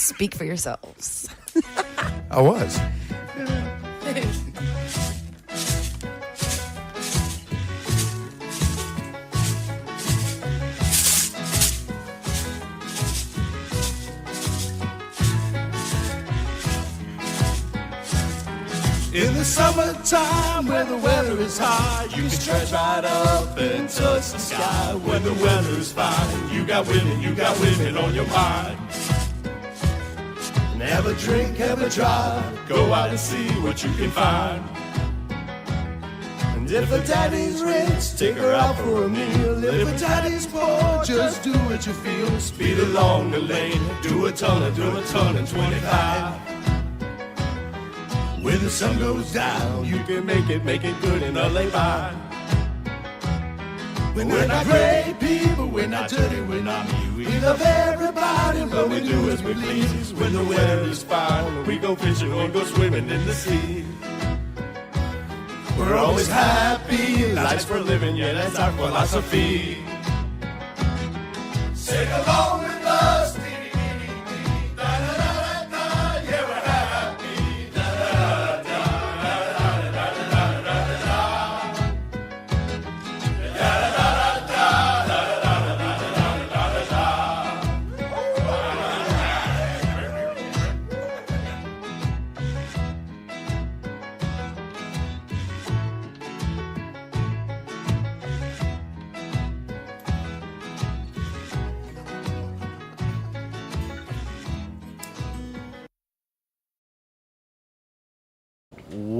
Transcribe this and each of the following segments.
Speak for yourselves. I was. In the summertime when the weather is high, you can stretch right up and touch the sky. When the weather is fine, you got women on your mind. And have a drink, have a drive, go out and see what you can find. And if a daddy's rich, take her out for a meal. If a daddy's poor, just do what you feel. Speed along the lane, do a ton and 25. When the sun goes down, you can make it good in a lay-by. We're not great people, we're not dirty, we're not mean. We love everybody, but we do as we please. When the weather is fine, we go fishing, we go swimming in the sea. We're always happy, life's for living, yeah, that's our philosophy. Sing along with us.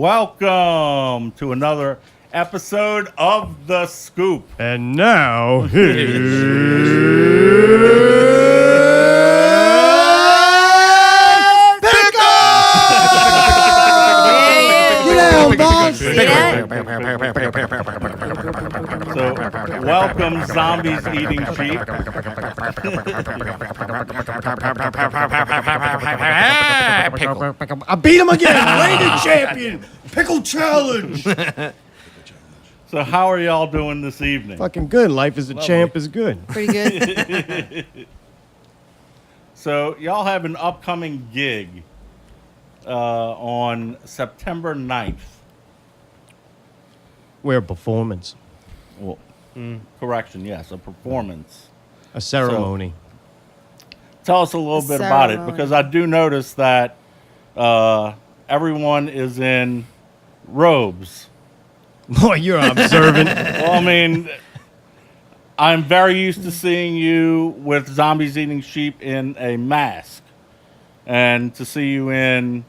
Welcome to another episode of The Scoop. And now, here's Get down, boss. See that? So, welcome, zombies eating sheep. I beat him again! Reigning champion! Pickle challenge! So, how are y'all doing this evening? Fucking good. Life as a champ is good. Pretty good. So, y'all have an upcoming gig on September 9th. We're a performance. Well, correction, yes, a performance. A ceremony. Tell us a little bit about it, because I do notice that everyone is in robes. Boy, you're observant. Well, I mean, I'm very used to seeing you with zombies eating sheep in a mask, and to see you in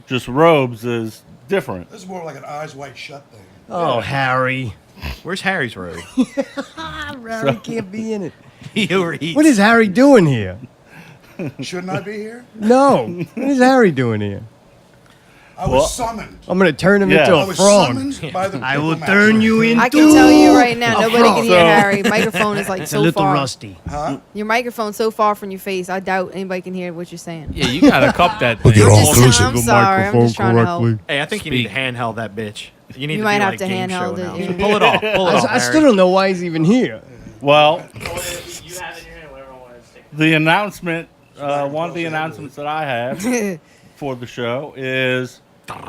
just robes is different. This is more like an eyes wide shut thing. Oh, Harry. Where's Harry's robe? Harry can't be in it. He overeats. What is Harry doing here? Shouldn't I be here? No. What is Harry doing here? I was summoned. I'm going to turn him into I a was frog. summoned by the I will Pickle turn Master. you into I can tell you right now, nobody can hear So- Harry. Microphone is like It's so a little far. rusty. Huh? Your microphone's so far from your face. I doubt anybody can hear what you're saying. Yeah, you gotta cup that thing. Get all close I'm to the sorry. I'm just trying to help. Hey, I think you need to handheld that bitch. You need You to might be have like to game handheld show it, now. yeah. So pull it off. Pull it off. I still don't know why he's even here. Well, You have it in your hand, whatever one is taken. the announcement, one of the announcements that I have for the show is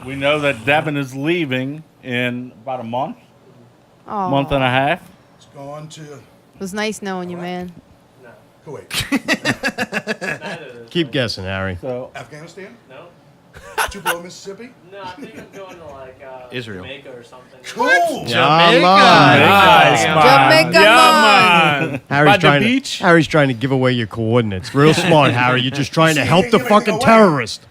we know that Devin is leaving in about a month and a half. It's going to It was nice knowing you, man. Kuwait. Neither of those. Keep guessing, Harry. So, Afghanistan? No? Tupelo, Mississippi? No, I think I'm going to like Israel. Jamaica or something. Cool. Jamaica. Nice, Jamaica, man. Harry's trying to give away your coordinates. Real smart, Harry. You're just trying to help the fucking terrorist.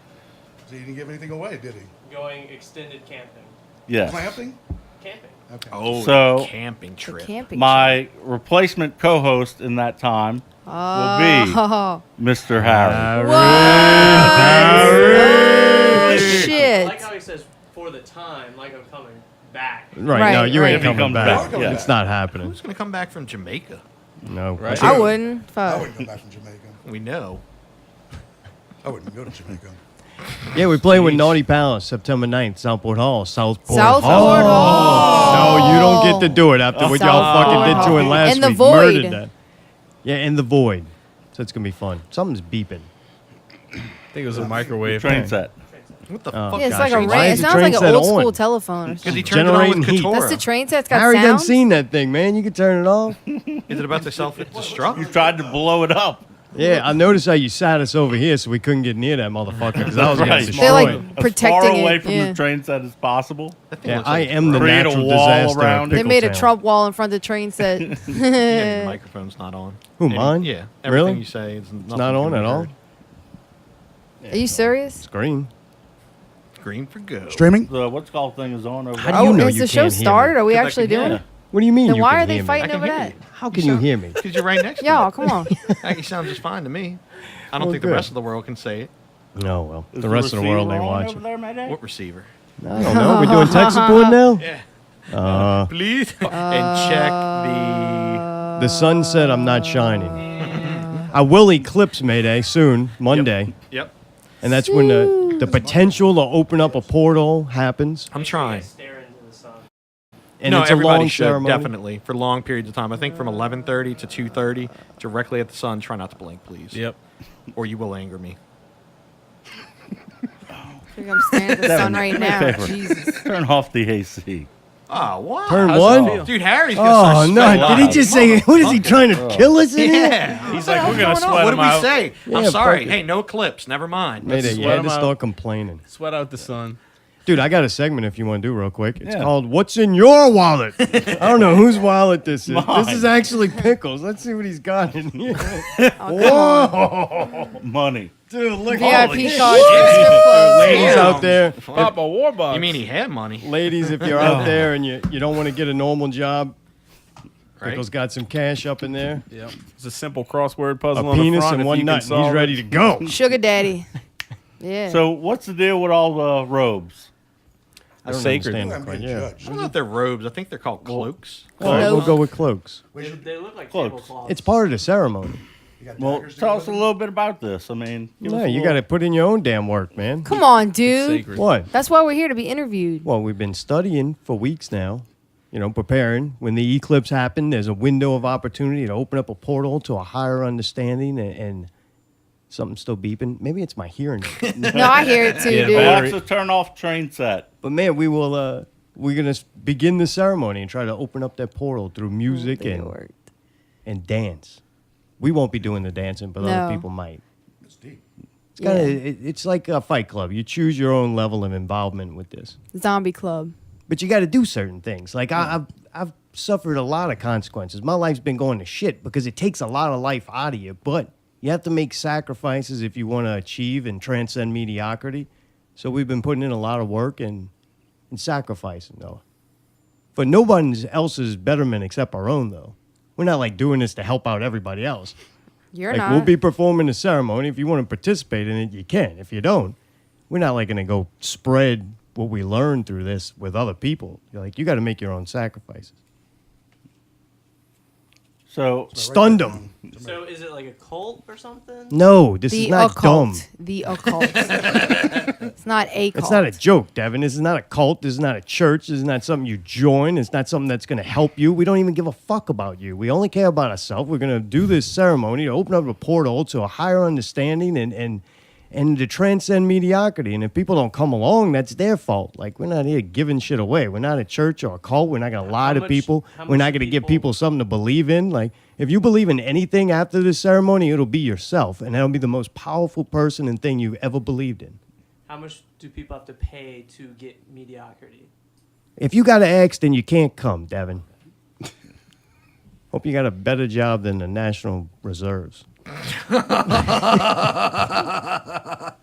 So he didn't give anything away, did he? Going extended camping. yes. Clamping? Camping. Okay. Oh, So- the camping trip. Camping. My replacement co-host in that time will be Oh. Mr. Harry. What? Oh, I shit. like how he says for the time, like I'm coming back. Right, no, you right. ain't If he coming comes back. back, yeah. It's not happening. Who's gonna come back from Jamaica? No. Right? I wouldn't. I Fuck. wouldn't come back from Jamaica. We know. I wouldn't go to Jamaica. Yeah, we're playing with Naughty Palace, September 9th, Southport Hall. Southport Hall. No, you don't get to do it after what y'all fucking did to it last In the week. void. Murdered that. Yeah, in the void. So it's going to be fun. Something's beeping. I think it was a microwave. Train thing. set. What the fuck? Yeah, it's guys? like a Why ray. It is the sounds train like an set old on? school telephone or Because he something. turned it on Generating with heat. Katora. That's the train set. It's got Harry done sound. seen that thing, man. You can turn it off. Is it about to self-destruct? You tried to blow it up. Yeah, I noticed how you sat us over here so we couldn't get near that motherfucker because I was Right. going to They're destroy like it. As protecting far away it. from Yeah. the train set as possible. That thing Yeah, looks I like am the Create a natural wall disaster. around it. They made a Pickletown. Trump wall in front of the train set. Yeah, your microphone's not on. Who, mine? Yeah. Everything Really? you say is It's not on at all. Are you serious? It's green. Green for go. Streaming? The what's called thing is on over How there. do you know is you the show can't hear me? started? Are we 'Cause I actually can hear doing it? What do you mean Then you why can are they hear me? fighting I can over hear that? you. How can you hear me? Because you're right next to Yo, me. come on. You sound just fine to me. I don't Well, think the good. rest of the world can say it. No, well, Is the rest of the world receiver ain't on watching. over there, Mayday? What receiver? I don't know. We're doing tech support now? Yeah. Please. And check the... The sun said I'm not shining. I will eclipse Mayday soon, Monday. Yep. And that's when the potential to open up a portal happens. I'm trying. Stare into the sun. And no, it's a everybody long should, ceremony. definitely. For long periods of time. I think from 11:30 to 2:30, directly at the sun. Try not to blink, please. Yep. Or you will anger me. I think I'm staring at the sun right now. favor. Jesus. Turn off the AC. Oh, what? Turn How's one? it feel? Dude, Harry's gonna Oh, start no. sweating. Did he just say, what is he trying to kill us in here? Yeah. He's like, we're gonna sweat What him did we out. say? Yeah, I'm sorry. fuck it. Hey, no clips. Never mind. Mayday, you sweat had him to out. start complaining. Sweat out the sun. Dude, I got a segment if you want to do real quick. It's Yeah. called What's in Your Wallet? I don't know whose wallet this is. Mine. This is actually Pickles. Let's see what he's got in here. Oh, Whoa! Money. Dude, look VIP shit. cards. Strip clubs. Ladies Damn. out there, Pop a Warbucks. You mean he had money? ladies, if you're out there and you don't want to get a normal job, Right? Pickles got some cash up in there, Yep. It's a simple crossword a puzzle on the penis front. and if one you nut, can and he's solve ready it. to go. Sugar daddy. Yeah. So what's the deal with all the robes? I don't sacred. understand I'm it quite, being yeah. judged. I don't know if they're robes. I think they're called cloaks. All right, we'll go with cloaks. They look like Cloaks. tablecloths. It's part of the ceremony. You got Well, daggers to tell go us a with it? little bit about this. I mean, give us No, a you little- got to put in your own damn work, man. Come on, dude. Sacred. What? That's why we're here to be interviewed. Well, we've been studying for weeks now, preparing. When the eclipse happened, there's a window of opportunity to open up a portal to a higher understanding and something's still beeping. Maybe it's my hearing. No, I hear it too, Yeah, dude. but- That's a turn off train set. But man, we're going to begin the ceremony and try to open up that portal through music They and, worked. and dance. We won't be doing the dancing, but No. other people might. It's deep. It's kind of it's like a fight club. You choose your own level of involvement with this. Zombie club. But you got to do certain things. Like I've suffered a lot of consequences. My life's been going to shit because it takes a lot of life out of you. But you have to make sacrifices if you want to achieve and transcend mediocrity. So we've been putting in a lot of work and sacrificing though. For nobody else's betterment except our own though. We're not like doing this to help out everybody else. You're Like not. we'll be performing the ceremony. If you want to participate in it, you can. If you don't, we're not like going to go spread what we learned through this with other people. You're like, you got to make your own sacrifices. So Stunned them. So is it like a cult or something? No, this the is not occult. dumb. The occult. It's not a cult. It's not a joke, Devin. This is not a cult. This is not a church. This is not something you join. It's not something that's going to help you. We don't even give a fuck about you. We only care about ourselves. We're going to do this ceremony to open up a portal to a higher understanding and to transcend mediocrity. And if people don't come along, that's their fault. Like, we're not here giving shit away. We're not a church or a cult. We're not going to lie to much- people. how We're much not do going to give people- people something to believe in. Like, if you believe in anything after this ceremony, it'll be yourself. And that'll be the most powerful person and thing you've ever believed in. How much do people have to pay to get mediocrity? If you got to ask, then you can't come, Devin. Hope you got a better job than the National Reserves.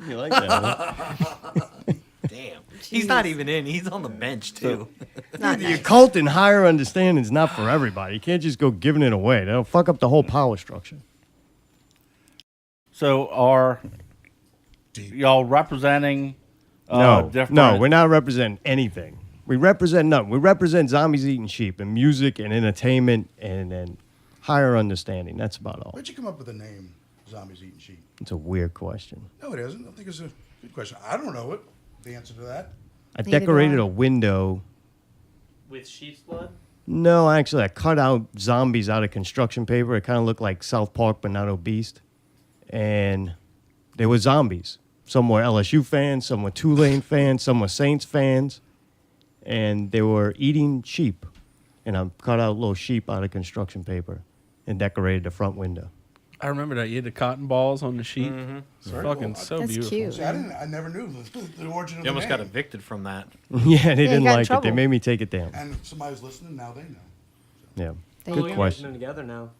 You like that, huh? Damn. He's not even in. He's on the bench, too. Not The nice. occult and higher understanding is not for everybody. You can't just go giving it away. That'll fuck up the whole power structure. So are y'all representing different? No, we're not representing anything. We represent nothing. We represent zombies eating sheep and music and entertainment and higher understanding. That's about all. Where'd you come up with the name Zombies Eating Sheep? It's a weird question. No, it isn't. I think it's a good question. I don't know it. The answer to that. I Neither do decorated I. a window. With sheep's blood? No, actually, I cut out zombies out of construction paper. It kind of looked like South Park, but not obese. And They were zombies. Some were LSU fans, some were Tulane fans, some were Saints fans, and they were eating sheep. And I cut out little sheep out of construction paper and decorated the front window. I remember that. You had the cotton balls on the sheep. It's Very fucking cool. so That's beautiful. cute. See, I never knew the origin of You almost the got name. evicted from that. Yeah, they didn't got in like it. They trouble. made me take it down. And if somebody's listening, now they know. Yeah. Thank Good you. question. Them together now,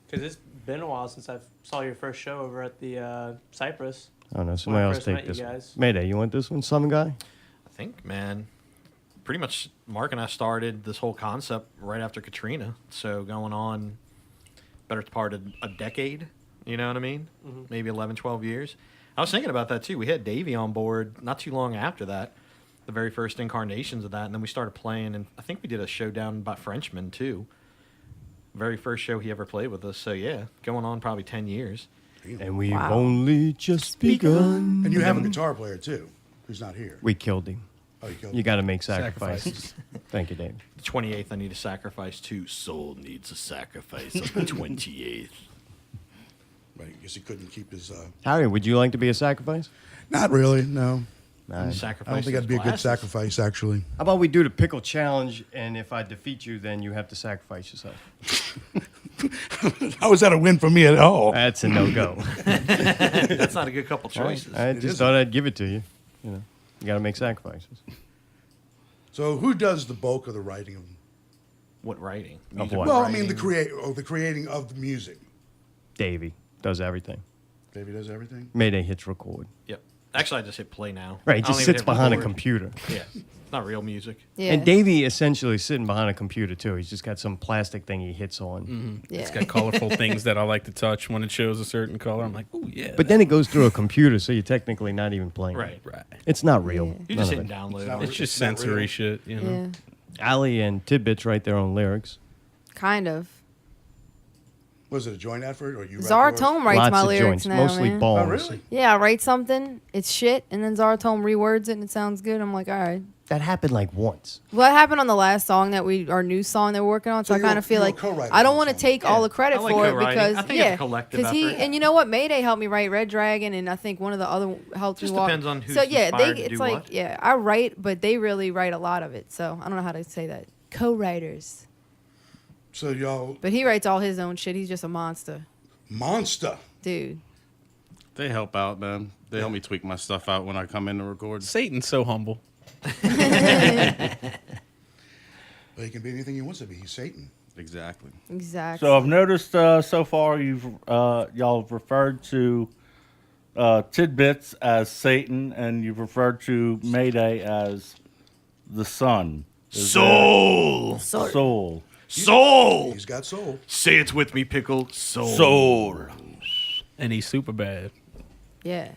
because it's been a while since I saw your first show over at the Cypress. I don't know. When Somebody I else first take met you this one. guys. Mayday, you want this one, some guy? I think, man, pretty much Mark and I started this whole concept right after Katrina. So going on better part of a decade, you know what I mean? Maybe 11, 12 years. I was thinking about that too. We had Davey on board not too long after that, the very first incarnations of that. And then we started playing, and I think we did a show down by Frenchman too. Very first show he ever played with us. So yeah, going on probably 10 years. And we've Wow. only just begun. And you have a guitar player too, who's not here. We killed him. Oh, you killed You him. got to make sacrifices. Thank you, Dave. The 28th, I need a sacrifice too. Soul needs a sacrifice on the 28th. Right, I guess he couldn't keep his. Harry, would you like to be a sacrifice? Not really, no. Nah. Sacrifice I don't think his I'd be a good glasses. sacrifice, actually. How about we do the pickle challenge, and if I defeat you, then you have to sacrifice yourself. How is that a win for me at all? That's a no-go. That's not a good couple choices. I It just isn't. thought I'd give it to you. You know, you got to make sacrifices. So, who does the bulk of the writing of? What writing? Of what? Well, I mean, the creating of the music. Davey does everything. Davey does everything. Mayday hits record. Yep. Actually, I just hit play now. Right, he I don't just even sits hit behind a record. computer. Yeah, it's not real music. Yeah. And Davey essentially sitting behind a computer too. He's just got some plastic thing he hits on. yeah. It's got colorful things that I like to touch when it shows a certain color. I'm like, oh yeah. But then it goes through a computer, so you're technically not even playing. Right. right. It's not real. Yeah. You None just of hit it. download. not on It's it. just It's not sensory real. shit, you know. Yeah. Ali and Tidbits write their own lyrics. Kind of. Was it a joint effort or you? Zaratome writes Lots my of lyrics joints, now, mostly man. balls. Oh, really? Yeah, I write something, it's shit, and then Zaratome rewords it and it sounds good. I'm like, all right. That happened like once. Well, that happened on the last song our new song that we're working on. So So I you're- kind of feel you're a like co-writer I don't on want to the song. take all the credit I like for it co-writing. because I think it's a collective he effort. and you know what, Mayday helped me write Red Dragon, and I think one of the other helped Just me walk. depends on who's so yeah, inspired to it's do like what. yeah, I write, but they really write a lot of it. So I don't know how to say that. Co-writers, So y'all but he writes all his own shit. He's just a monster, monster. dude. They help out, man. They help me tweak my stuff out when I come in to record. Satan's so humble. But he can be anything he wants to be. He's Satan. Exactly. Exactly. So I've noticed so far y'all have referred to Tidbits as Satan, and you've referred to Mayday as the sun. Soul. Soul. Soul. He's got soul. Say it with me, Pickle. Soul. Soul. And he's super bad. yeah.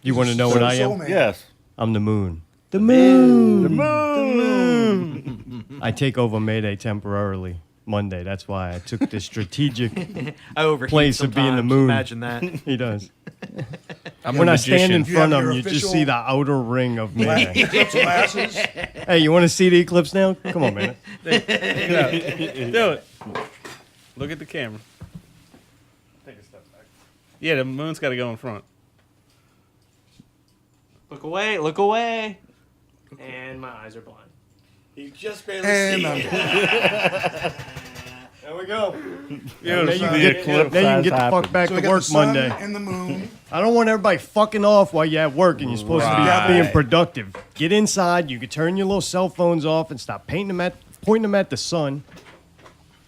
You want to know what I Soul am? man. Yes. I'm the moon. The moon. The moon. I take over Mayday temporarily Monday. That's why I took the strategic. I overheat Place of being the sometimes. moon. Imagine that. He does. I'm When a I stand in magician. front You of have him, your you just official- see the outer ring of Mayday. Eclipse glasses. Hey, you want to see the eclipse now? Come on, man. Do it. Look at the camera. Take a step back. Yeah, the moon's got to go in front. Look away, look away. And my eyes are blind. You just barely And I'm There we go. Yeah, Now you can the get, eclipse now you can has get the fuck happened. back so we to got work the sun Monday. and the moon. I don't want everybody fucking off while you're at work and you're supposed to Right. be being productive. Get inside. You can turn your little cell phones off and stop pointing them at the sun.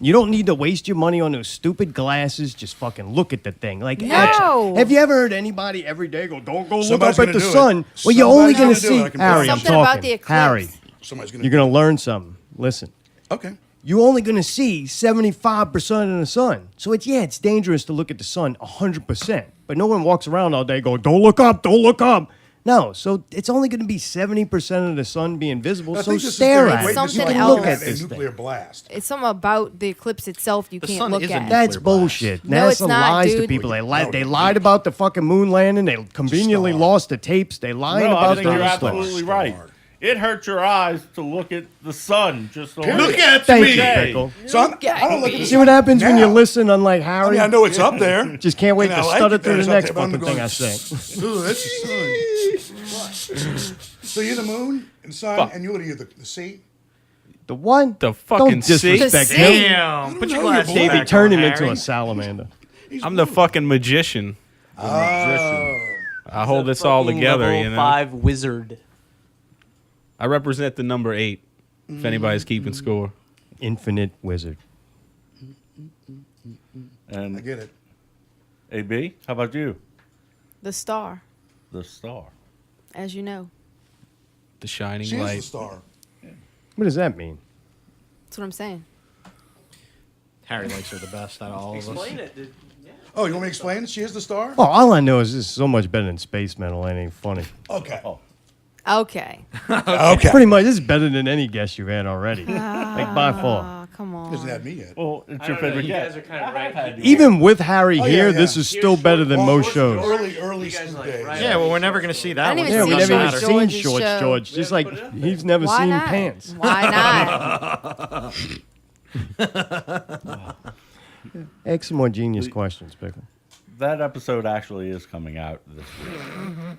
You don't need to waste your money on those stupid glasses. Just fucking look at the thing. Like, No. actually, have you ever heard anybody every day go, "Don't go Somebody's look up at gonna the do it. sun"? Well, you're only Somebody's going to gonna do it. see I can Harry. promise I'm you. Something about talking. the eclipse. Harry, Somebody's gonna. you're going to learn something. Listen. Okay. You're only going to see 75% of the sun. So it's dangerous to look at the sun 100%. But no one walks around all day going, "Don't look up, don't look up." No, so it's only going to be 70% of the sun being visible. I so think this is stare their at way- it. this is Something like else. looking at Look at a this nuclear thing. blast. It's something about the eclipse itself you The can't sun look is a at. nuclear That's bullshit. No, it's NASA not, lies to dude. people. No, They no. lied about the fucking moon landing. They conveniently Star. lost the tapes. They lied No, I about think you're the stuff. absolutely right. it hurts your eyes to look at the sun. Just a Look little. at Thank me. you, Pickle. So I don't look at the See what happens when you now. listen, unlike I Harry? mean, I know it's up there. Just can't wait And to I like stutter it that through the it's up next there, but I'm fucking going, thing I say. Ooh, that's the sun. So you're the moon and sun, Fuck. and you're the sea. The one? The fucking Don't disrespect sea. him. Damn. Put your know glasses your boy. back Maybe turn on, him into Harry. a salamander. I'm the fucking magician. I hold this all Fucking together, level you know. 5 wizard. I represent the number 8. If anybody's keeping score. Infinite wizard. I And get it. AB, how about you? The star, The star. as you know. The shining She is the light. star. What does that mean? That's what I'm saying. Harry likes her the best out of all of us. Explain it, dude. Oh, you want me to explain? She is the star? Oh, all I know is this is so much better than Space Metal. It ain't funny. Okay. Okay. Okay. Pretty much, this is better than any guess you've had already. Like, by far. Oh, come on. Hasn't had me yet. Well, it's I your don't know, favorite you guest. guys are kind of right. Even with Harry Oh, here, yeah, this yeah. is still better than most shows. Early You guys school like, days. right. Yeah, well, we're never going to see that I one. didn't Yeah, even we see never even George's seen show. Shorts George. Just like he's never Why seen not? pants. Why not? Ask some more genius questions, Pickle. That episode actually is coming out this week.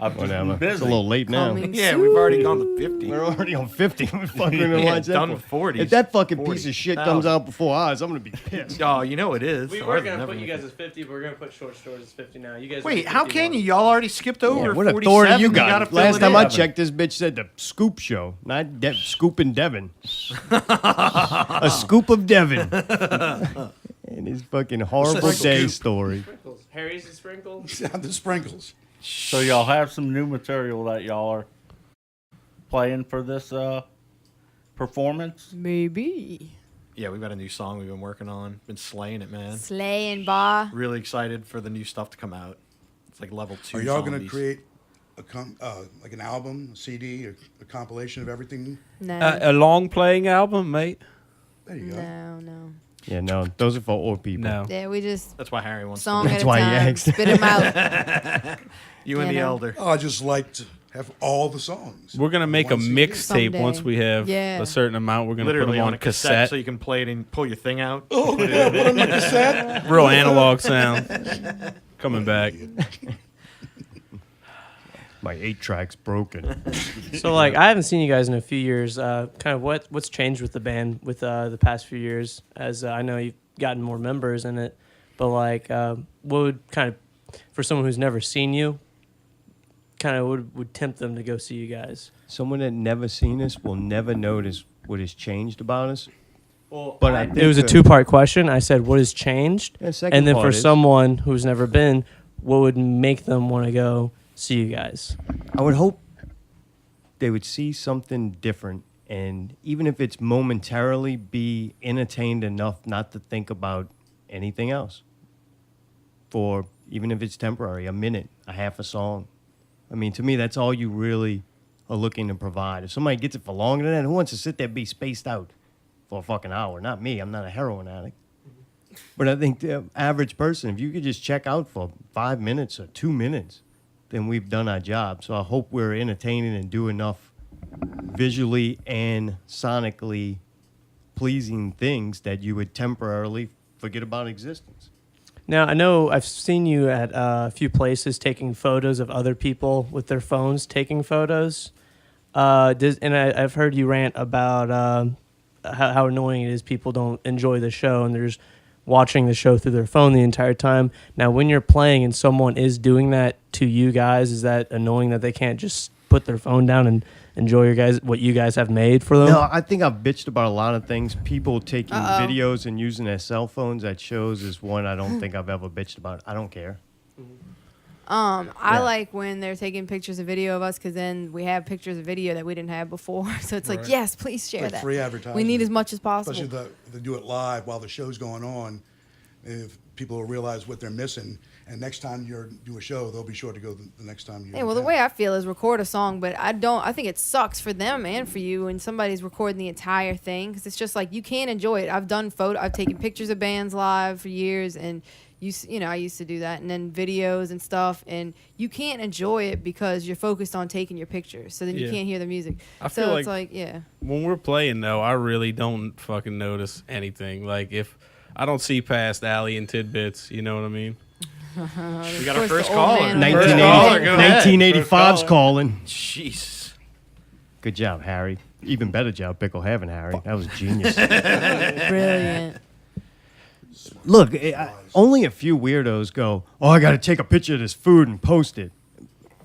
I've just Whatever. been busy. It's a little late now. Coming Yeah, we've already gone to 50. We're already on 50. We fucking been Yeah, watching done that with for. 40s. If that fucking piece 40, of shit comes 1,000. out before ours, I'm gonna be pissed. Oh, you know it is. We Ours were is going to never put you gonna guys as 50, but we're going to put Short Stories as 50 now. You guys Wait, are how can 51. you? Y'all already skipped over Yeah, what 47. authority you gotta got? fill Last it time in. I checked, this bitch said the Scoop Show, not Scoop and Devin. A scoop of Devin. And his fucking horrible Sprinkle day Coop. story. Sprinkles. Harry's the sprinkles. The sprinkles. So y'all have some new material that y'all are playing for this performance? Maybe. Yeah, we've got a new song we've been working on. Been slaying it, man. Slaying bar. Really excited for the new stuff to come out. It's like level 2. Are y'all going to zombies. create like an album, a CD, or a compilation of everything? No. A long playing album, mate? There you go. No. Yeah, no, those are for old people. No. Yeah, we just That's why Harry wants song to. That's at a why he time. asked. Spit them out. You and You the know. elder. Oh, I just like to have all the songs. We're going to make a One CD. mixtape Someday. once we have Yeah. a certain amount. We're going to put Literally them on on a cassette so you can play it and pull your thing out. Oh, yeah, put on the cassette. Real analog sound. Coming back. My 8-track's broken. So, like, I haven't seen you guys in a few years. Kind of what's changed with the band with the past few years? As I know you've gotten more members in it, but like, what would kind of, for someone who's never seen you, kind of would tempt them to go see you guys? Someone that never seen us will never notice what has changed about us. Well, But I think it was a that- 2-part question. I said, what has changed? And second And then part for is- someone who's never been, what would make them want to go see you guys? I would hope they would see something different, and even if it's momentarily, be entertained enough not to think about anything else. For even if it's temporary, a minute, a half a song. I mean, to me, that's all you really are looking to provide. If somebody gets it for longer than that, who wants to sit there and be spaced out for a fucking hour? Not me. I'm not a heroin addict. But I think the average person, if you could just check out for 5 minutes or 2 minutes, then we've done our job. So I hope we're entertaining and do enough visually and sonically pleasing things that you would temporarily forget about existence. Now, I know I've seen you at a few places taking photos of other people with their phones taking photos. And I've heard you rant about how annoying it is people don't enjoy the show and they're just watching the show through their phone the entire time. Now, when you're playing and someone is doing that to you guys, is that annoying that they can't just put their phone down and enjoy what you guys have made for them? No, I think I've bitched about a lot of things. People taking videos and using their cell phones at shows is one I don't think I've ever bitched about. I don't care. I like when they're taking pictures of video of us because then we have pictures of video that we didn't have before. So it's like, Right. yes, please share Like that. free advertising. We need as much as possible. Especially if they do it live while the show's going on. If people will realize what they're missing, and next time you do a show, they'll be sure to go the next time you. Yeah, well, the way I feel is record a song, but I think it sucks for them and for you when somebody's recording the entire thing because it's just like you can't enjoy it. I've taken pictures of bands live for years, and I used to do that, and then videos and stuff, and you can't enjoy it because you're focused on taking your pictures, so then you Yeah. can't hear the music. I So feel it's like- yeah. When we're playing, though, I really don't fucking notice anything. Like, if I don't see past Allie and Tidbits, you know what I mean? We got our Of course, first the old caller. man- 1980 Go ahead. 1985's calling. Jeez. Good job, Harry. Even better job, Pickle having Harry. That was genius. Brilliant. Look, only a few weirdos go, oh, I got to take a picture of this food and post it.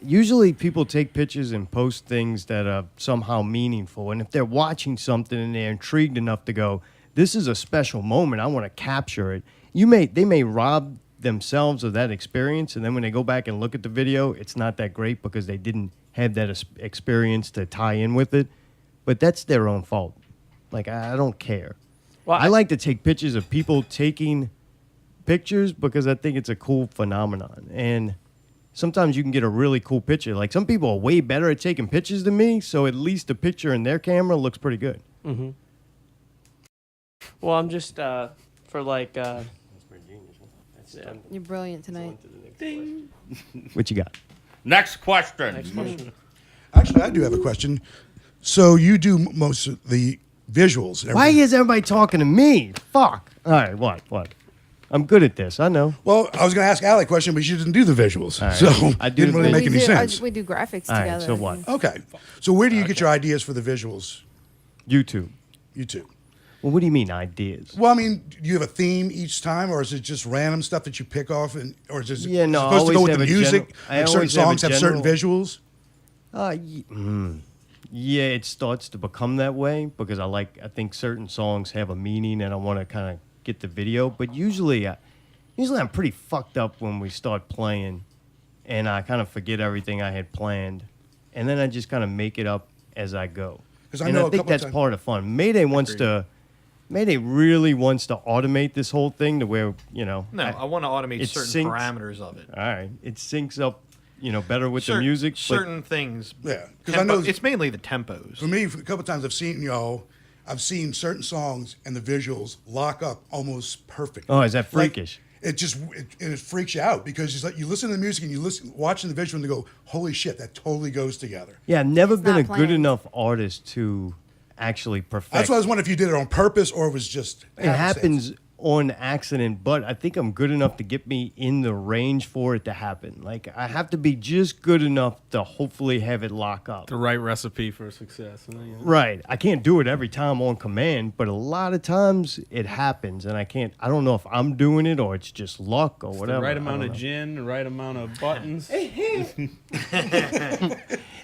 Usually people take pictures and post things that are somehow meaningful. And if they're watching something and they're intrigued enough to go, this is a special moment, I want to capture it. They may rob themselves of that experience, and then when they go back and look at the video, it's not that great because they didn't have that experience to tie in with it. But that's their own fault. Like, I don't care. Well, I like to take pictures of people taking pictures because I think it's a cool phenomenon. And sometimes you can get a really cool picture. Like, some people are way better at taking pictures than me, so at least the picture in their camera looks pretty good. Mm-hmm. Well, I'm just for like. You're brilliant tonight. What you got? Next question. Next question. Actually, I do have a question. So you do most of the visuals. And Why everything. is everybody talking to me? Fuck. All right, what? I'm good at this. I know. Well, I was going to ask Allie a question, but she didn't do the visuals, All right. so I it do didn't the really make any We sense. we do graphics All right, together. so what? Okay, so where do you get your ideas for the visuals? YouTube. You two. Well, what do you mean ideas? Well, I mean, do you have a theme each time, or is it just random stuff that you pick off, or is it Yeah, no, I supposed to go always with the have a music? general- I Like certain always have a songs have certain general- visuals. Yeah, it starts to become that way because I think certain songs have a meaning and I want to kind of get the video. But usually I'm pretty fucked up when we start playing, and I kind of forget everything I had planned, and then I just kind of make it up as I go. 'Cause I And know I a think couple that's times- part of fun. Mayday really wants to automate this whole thing to where No, I want to automate it certain syncs- parameters of it. all right, it syncs up, better with the music. but- Certain things. Yeah, 'cause I know- it's mainly the tempos. For me, a couple times I've seen certain songs and the visuals lock up almost perfect. Oh, is that Like, freakish? it freaks you out because it's like you listen to the music and watching the visual and you go, holy shit, that totally goes together. Yeah, I've never It's been not a good planned. enough artist to actually perfect. That's why I was wondering if you did it on purpose or it was just It happens on accident, but I think I'm good enough to get me in the range for it to happen. Like, I have to be just good enough to hopefully have it lock up. The right recipe for success. Right. I can't do it every time on command, but a lot of times it happens, and I don't know if I'm doing it or it's just luck or whatever. The right I amount don't of know. gin, the right amount of buttons.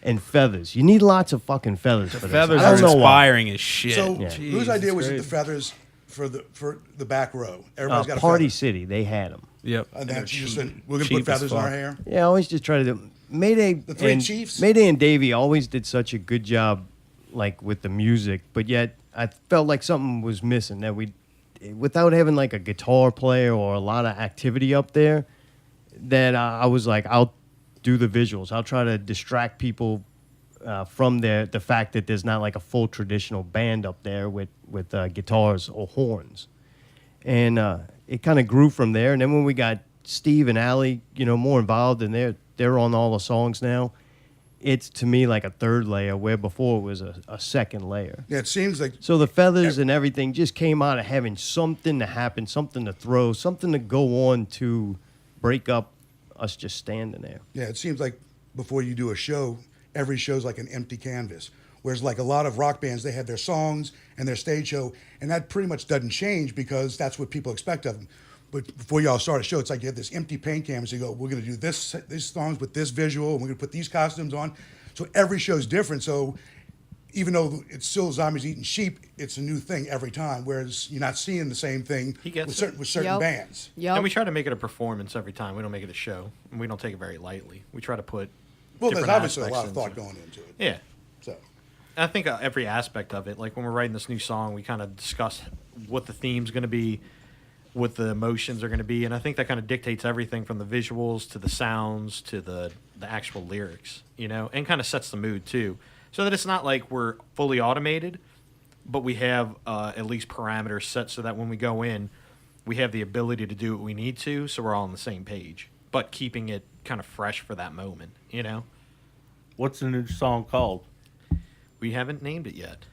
And feathers. You need lots of fucking feathers for Feathers this. I are don't know why. inspiring as shit. So Yeah. whose idea was it the feathers for the back row? Everybody's got a Party feather. City, they had them. Yep. And that's you just said, we're going to Cheap put as feathers in our fuck. hair. Yeah, I always just try to do. Mayday The three and chiefs? Mayday and Davey always did such a good job, like with the music, but yet I felt like something was missing. That without having like a guitar player or a lot of activity up there, that I was like, I'll do the visuals. I'll try to distract people from the fact that there's not like a full traditional band up there with guitars or horns. And it kind of grew from there. And then when we got Steve and Allie, more involved, and they're on all the songs now, it's to me like a third layer where before it was a second layer. Yeah, it seems like So the feathers and everything just came out of having something to happen, something to throw, something to go on to break up us just standing there. Yeah, it seems like before you do a show, every show's like an empty canvas. Whereas like a lot of rock bands, they have their songs and their stage show, and that pretty much doesn't change because that's what people expect of them. But before y'all start a show, it's like you have this empty paint canvas. You go, we're going to do these songs with this visual, and we're going to put these costumes on. So every show's different. So even though it's still zombies eating sheep, it's a new thing every time. Whereas you're not seeing the same thing He gets with certain Yep. bands. Yep. And we try to make it a performance every time. We don't make it a show. And we don't take it very lightly. We try to put Well, there's different obviously a lot of aspects thought into going into it. Yeah. So I think every aspect of it, like when we're writing this new song, we kind of discuss what the theme's going to be, what the emotions are going to be, and I think that kind of dictates everything from the visuals to the sounds to the actual lyrics, and kind of sets the mood too, so that it's not like we're fully automated, but we have at least parameters set so that when we go in, we have the ability to do what we need to, so we're all on the same page, but keeping it kind of fresh for that moment, you know? What's the new song called? We haven't named it yet.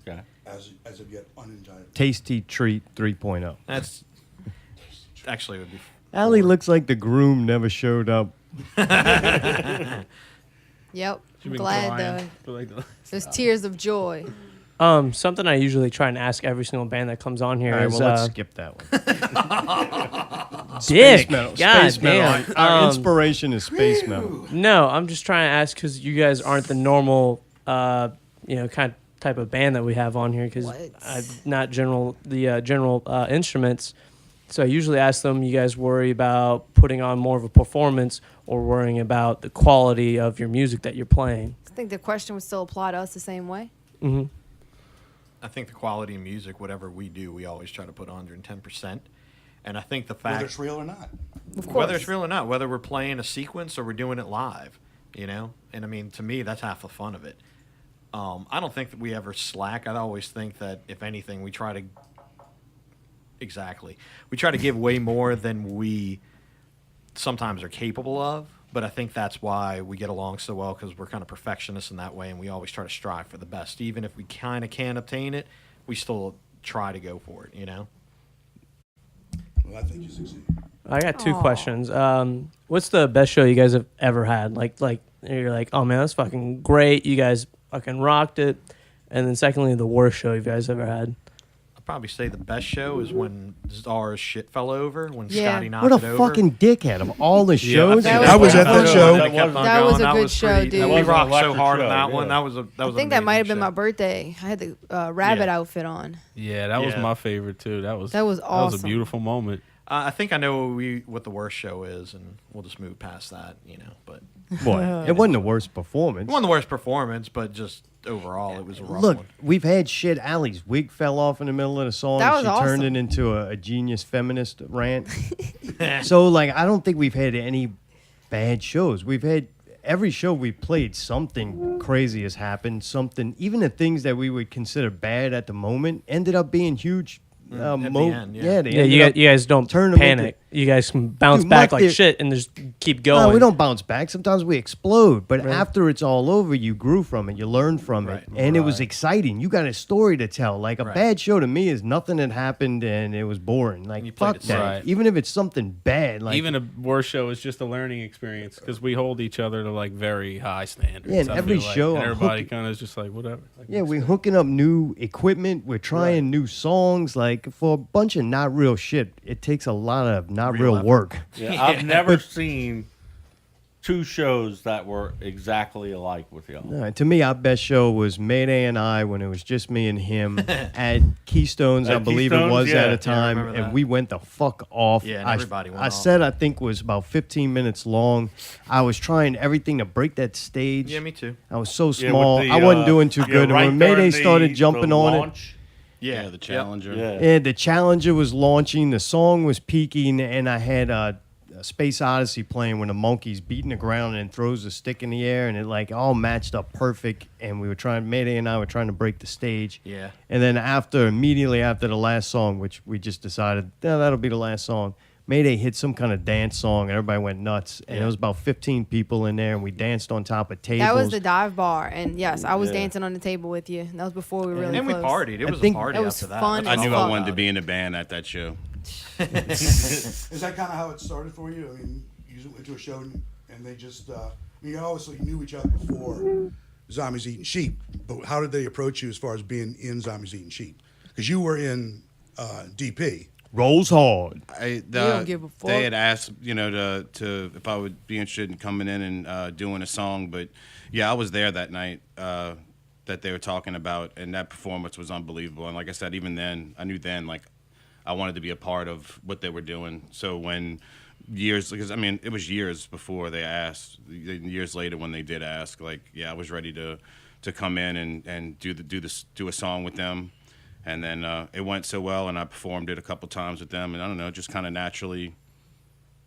Okay. As of yet, unentitled. Tasty Treat 3.0. That's actually would be. Allie looks like the groom never showed up. Yep. She I'm been glad crying though. for like the- There's tears of joy. Something I usually try and ask every single band that comes on here All right, is well, let's skip that one. Dick. Space metal. God Space metal. damn. Our inspiration is space metal. No, I'm just trying to ask because you guys aren't the normal, type of band that we have on here because What? I'm not general instruments. So I usually ask them, you guys worry about putting on more of a performance or worrying about the quality of your music that you're playing? I think the question would still apply to us the same way. Mm-hmm. I think the quality of music, whatever we do, we always try to put 110%. And I think the Whether fact, it's real or not. Of course. whether it's real or not, whether we're playing a sequence or we're doing it live, you know? And I mean, to me, that's half the fun of it. I don't think that we ever slack. I always think that, if anything, we try to give way more than we sometimes are capable of. But I think that's why we get along so well, because we're kind of perfectionists in that way, and we always try to strive for the best. Even if we kind of can't obtain it, we still try to go for it, you know? Well, I think you succeed. I got two Aw. questions. What's the best show you guys have ever had? Like you're like, oh man, that's fucking great. You guys fucking rocked it. And then secondly, the worst show you guys ever had. I'd probably say the best show is when Czar's shit fell over, when Yeah. Scotty knocked What a it over. fucking dickhead of all the shows. That I was at that show. That was a good show, dude. We That was an rocked so electric hard show, on that yeah. one. That was I an think that might have been amazing my show. birthday. I had the rabbit Yeah. outfit on. Yeah, that was Yeah. my favorite too. That was That was a awesome. beautiful moment. I think I know what the worst show is, and we'll just move past that, you know. But What? It wasn't the worst performance. it wasn't the worst performance, but just overall, it was a rough Look, one. we've had shit. Allie's wig fell off in the middle of the song. That was she turned awesome. it into a genius feminist rant. So, like, I don't think we've had any bad shows. We've had every show we played, something crazy has happened. Something, even the things that we would consider bad at the moment, ended up being huge. At the end, yeah. they Yeah, ended you up guys don't turning them panic. You guys can bounce Dude, back my like theor- shit and just keep going. No, we don't bounce back. Sometimes we explode. But Right. after it's all over, you grew from it. You learned from Right. it. And it was exciting. You got a story to tell. Like, a Right. bad show to me is nothing that happened and it was boring. Like, you played fuck it that. safe. Even if it's something bad. Like, Even a worse show is just a learning experience because we hold each other to like very high standards. Yeah, and I every feel like. show and I'm everybody hooking- kind of is just like whatever. Like, yeah, we're hooking up new equipment. We're trying new songs. Like, for a bunch of not real shit, it takes a lot of not Real real effort. work. Yeah, I've never seen two shows that were exactly alike with y'all. To me, our best show was Mayday and I when it was just me and him at Keystones, I At believe it Keystones, was yeah. at Yeah, I a time, remember and that. we went the fuck off. Yeah, and everybody went I off. said I think was about 15 minutes long. I was trying everything to break that stage. Yeah, me too. I was so Yeah, small. with the, I wasn't doing too yeah, good. right and when during Mayday the- started jumping the on launch, Yeah, the yep. Challenger. Yeah. it, and the Challenger was launching, the song was peaking, and I had a Space Odyssey playing when the monkey's beating the ground and throws a stick in the air, and it like all matched up perfect. And we were trying, Mayday and I were trying to break the stage. Yeah. And then immediately after the last song, which we just decided, that'll be the last song, Mayday hit some kind of dance song, and everybody went nuts. And Yeah. there was about 15 people in there, and we danced on top of tables. That was the dive bar, and yes, I was Yeah. dancing on the table with you. That was before we really And we closed. partied. It I was a think party that was after that. fun That's I as knew all I fuck. wanted to about be it. in a band at that show. Is that kind of how it started for you? I mean, you went to a show and they just, I mean, you obviously knew each other before Zombies Eating Sheep, but how did they approach you as far as being in Zombies Eating Sheep? Because you were in DP. Rolls hard. don't give a fuck. They had asked, to if I would be interested in coming in and doing a song, but yeah, I was there that night that they were talking about, and that performance was unbelievable. And like I said, even then, I knew then, like, I wanted to be a part of what they were doing. So when because I mean, it was years before they asked, years later when they did ask, like, yeah, I was ready to come in and do a song with them. And then it went so well, and I performed it a couple times with them, and I don't know, just kind of naturally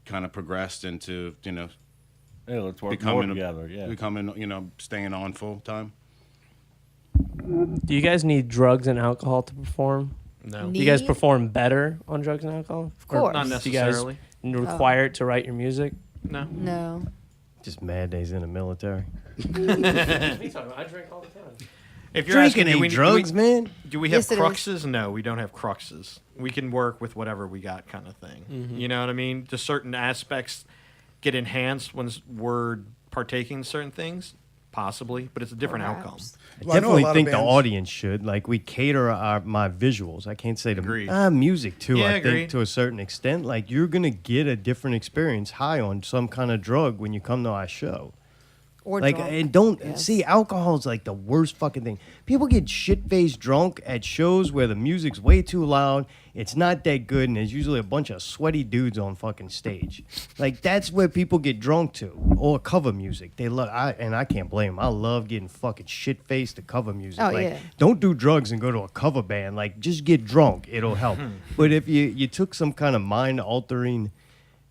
kind of progressed into, yeah, let's work more becoming, together. Yeah. staying on full time. Do you guys need drugs and alcohol to perform? No. Do you guys Need? perform better on drugs and alcohol? Of course. Not Do you guys necessarily. require it to write your music? No. No. Just mad days in the military. I drink all the time. If you're Drinking asking, ain't drugs, man. do we have Yes, it is. cruxes? No, we don't have cruxes. We can work with whatever we got, kind of thing. You know what I mean? Just certain aspects get enhanced when we're partaking in certain things, possibly, but it's a different outcome. Perhaps. Well, I know a Definitely lot of think the bands- audience should. Like, we cater my visuals. I can't say Agreed. music, too, Yeah, I think, agreed. to a certain extent. Like, you're going to get a different experience high on some kind of drug when you come to our show. Or Like, drunk. and don't Yes. see, alcohol's like the worst fucking thing. People get shit-faced drunk at shows where the music's way too loud, it's not that good, and there's usually a bunch of sweaty dudes on fucking stage. Like, that's where people get drunk to, or cover music. They love, and I can't blame them. I love getting fucking shit-faced to cover music. Oh, like, yeah. don't do drugs and go to a cover band. Like, just get drunk, it'll help. But if you took some kind of mind-altering,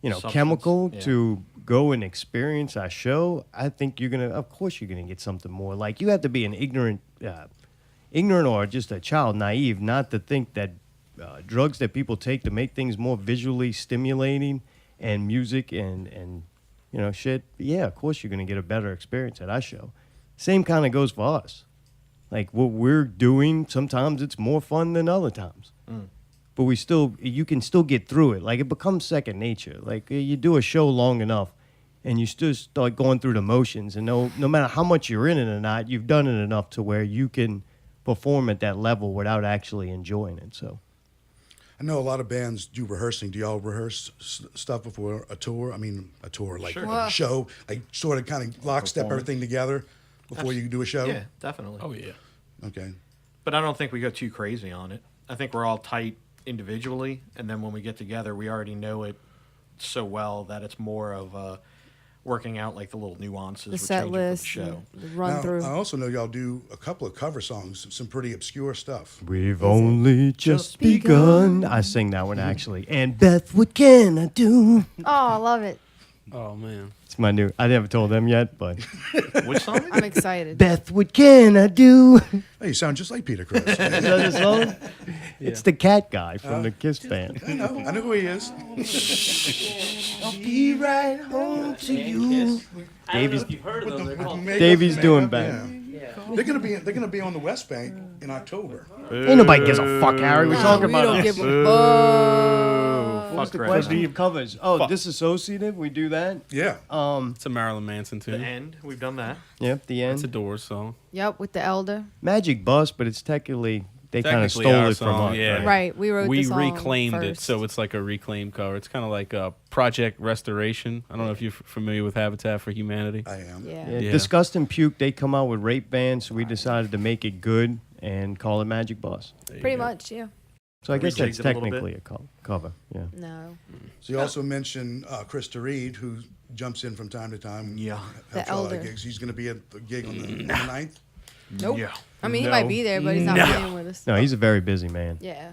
Substance, chemical yeah. to go and experience our show, I think of course you're gonna get something more. Like, you have to be an ignorant or just a child, naive, not to think that drugs that people take to make things more visually stimulating and music and shit. Yeah, of course you're gonna get a better experience at our show. Same kind of goes for us. Like, what we're doing, sometimes it's more fun than other times. But you can still get through it. Like, it becomes second nature. Like, you do a show long enough, and you still start going through the motions. And no matter how much you're in it or not, you've done it enough to where you can perform at that level without actually enjoying it. So, I know a lot of bands do rehearsing. Do y'all rehearse stuff before a tour? I mean, a tour, like Sure. a show, like sort of kind of lockstep Performance. everything together before you do a show? Yeah, definitely. Oh yeah. Okay. But I don't think we go too crazy on it. I think we're all tight individually, and then when we get together, we already know it so well that it's more of working out like the little nuances The we're set changing for the list, show. the run Now, through. I also know y'all do a couple of cover songs, some pretty obscure stuff. we've only just begun. I sing that one, actually. And Beth, what can I do? Oh, I love it. Oh man. It's my new, I never told them yet, but Which song? I'm excited. Beth, what can I do? Hey, you sound just like Peter Chris. Is that the song? It's the cat guy from the Kiss band. I know who he is. I'll be right home to you. Davies, you've heard of them. They're called Davies doing Yeah. bad. They're gonna be on the West Bank in October. Ain't nobody gives a fuck, Harry. We're talking we about don't us. give a fuck. Fuck What's the Greg. question? Covers. Oh, disassociative. We do that. Yeah. It's a Marilyn Manson too. The End. We've done that. Yep. The It's a end. Doors song. Yep, with the elder. Magic Bus, but it's technically they kind of Technically stole our it from song, us. yeah. Right? Right, we wrote the We song reclaimed it, first. so it's like a reclaimed cover. It's kind of like a Project Restoration. I don't know if you're familiar with Habitat for Humanity. I am. Yeah. Yeah, Yeah. Disgust and Puke. They come out with rape bands, so we decided to make it good and call it Magic Bus. There you Pretty go. much, yeah. So I guess Rejigged that's it a little technically a cover. Yeah. No. So you also mentioned Krista Reed, who jumps in from time to time. Yeah. Helps The a lot of elder. gigs. He's going to be at the gig on the 9th. Nope. Yeah. I mean, he No. might be there, but he's not playing with us. No, he's a very busy man. Yeah.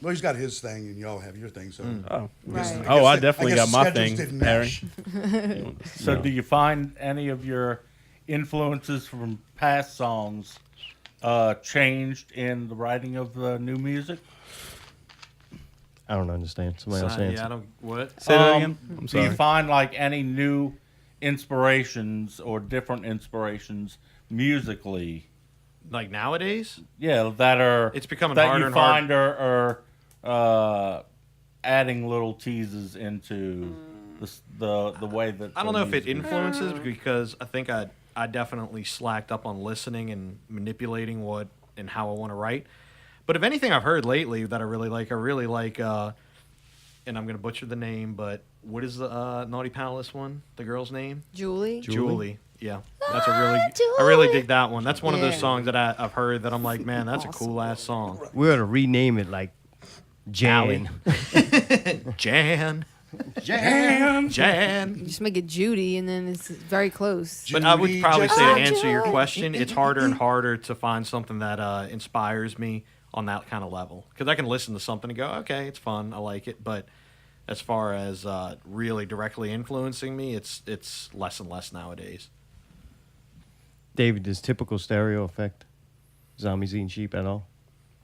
Well, he's got his thing, and y'all have your thing. So, Oh. Right. Oh, I guess definitely guess got my the schedules thing, didn't Harry. mesh. So, do you find any of your influences from past songs changed in the writing of the new music? I don't understand. Somebody else Yeah, answer. I don't. What? Say that again. I'm Do you sorry. find like any new inspirations or different inspirations musically? Like nowadays? Yeah, that are It's becoming that harder you and find are adding little teases into the way that I don't the know if it music is. influences because I think I definitely slacked up on listening and manipulating what and how I want to write. But if anything I've heard lately that I really like, and I'm going to butcher the name, but what is the Naughty Palace one? The girl's name? Julie? Julie. Yeah. That's I really dig that one. That's one of those Yeah. songs that I've heard that I'm like, man, that's a cool ass song. We ought to rename it like Jan. Jan. Jan. You just make it Judy, and then it's very close. But I would Judy probably just- say to Oh, answer your Judy. question, it's harder and harder to find something that inspires me on that kind of level. Because I can listen to something and go, okay, it's fun, I like it. But as far as really directly influencing me, it's less and less nowadays. David, does typical stereo affect Zombies Eating Sheep at all?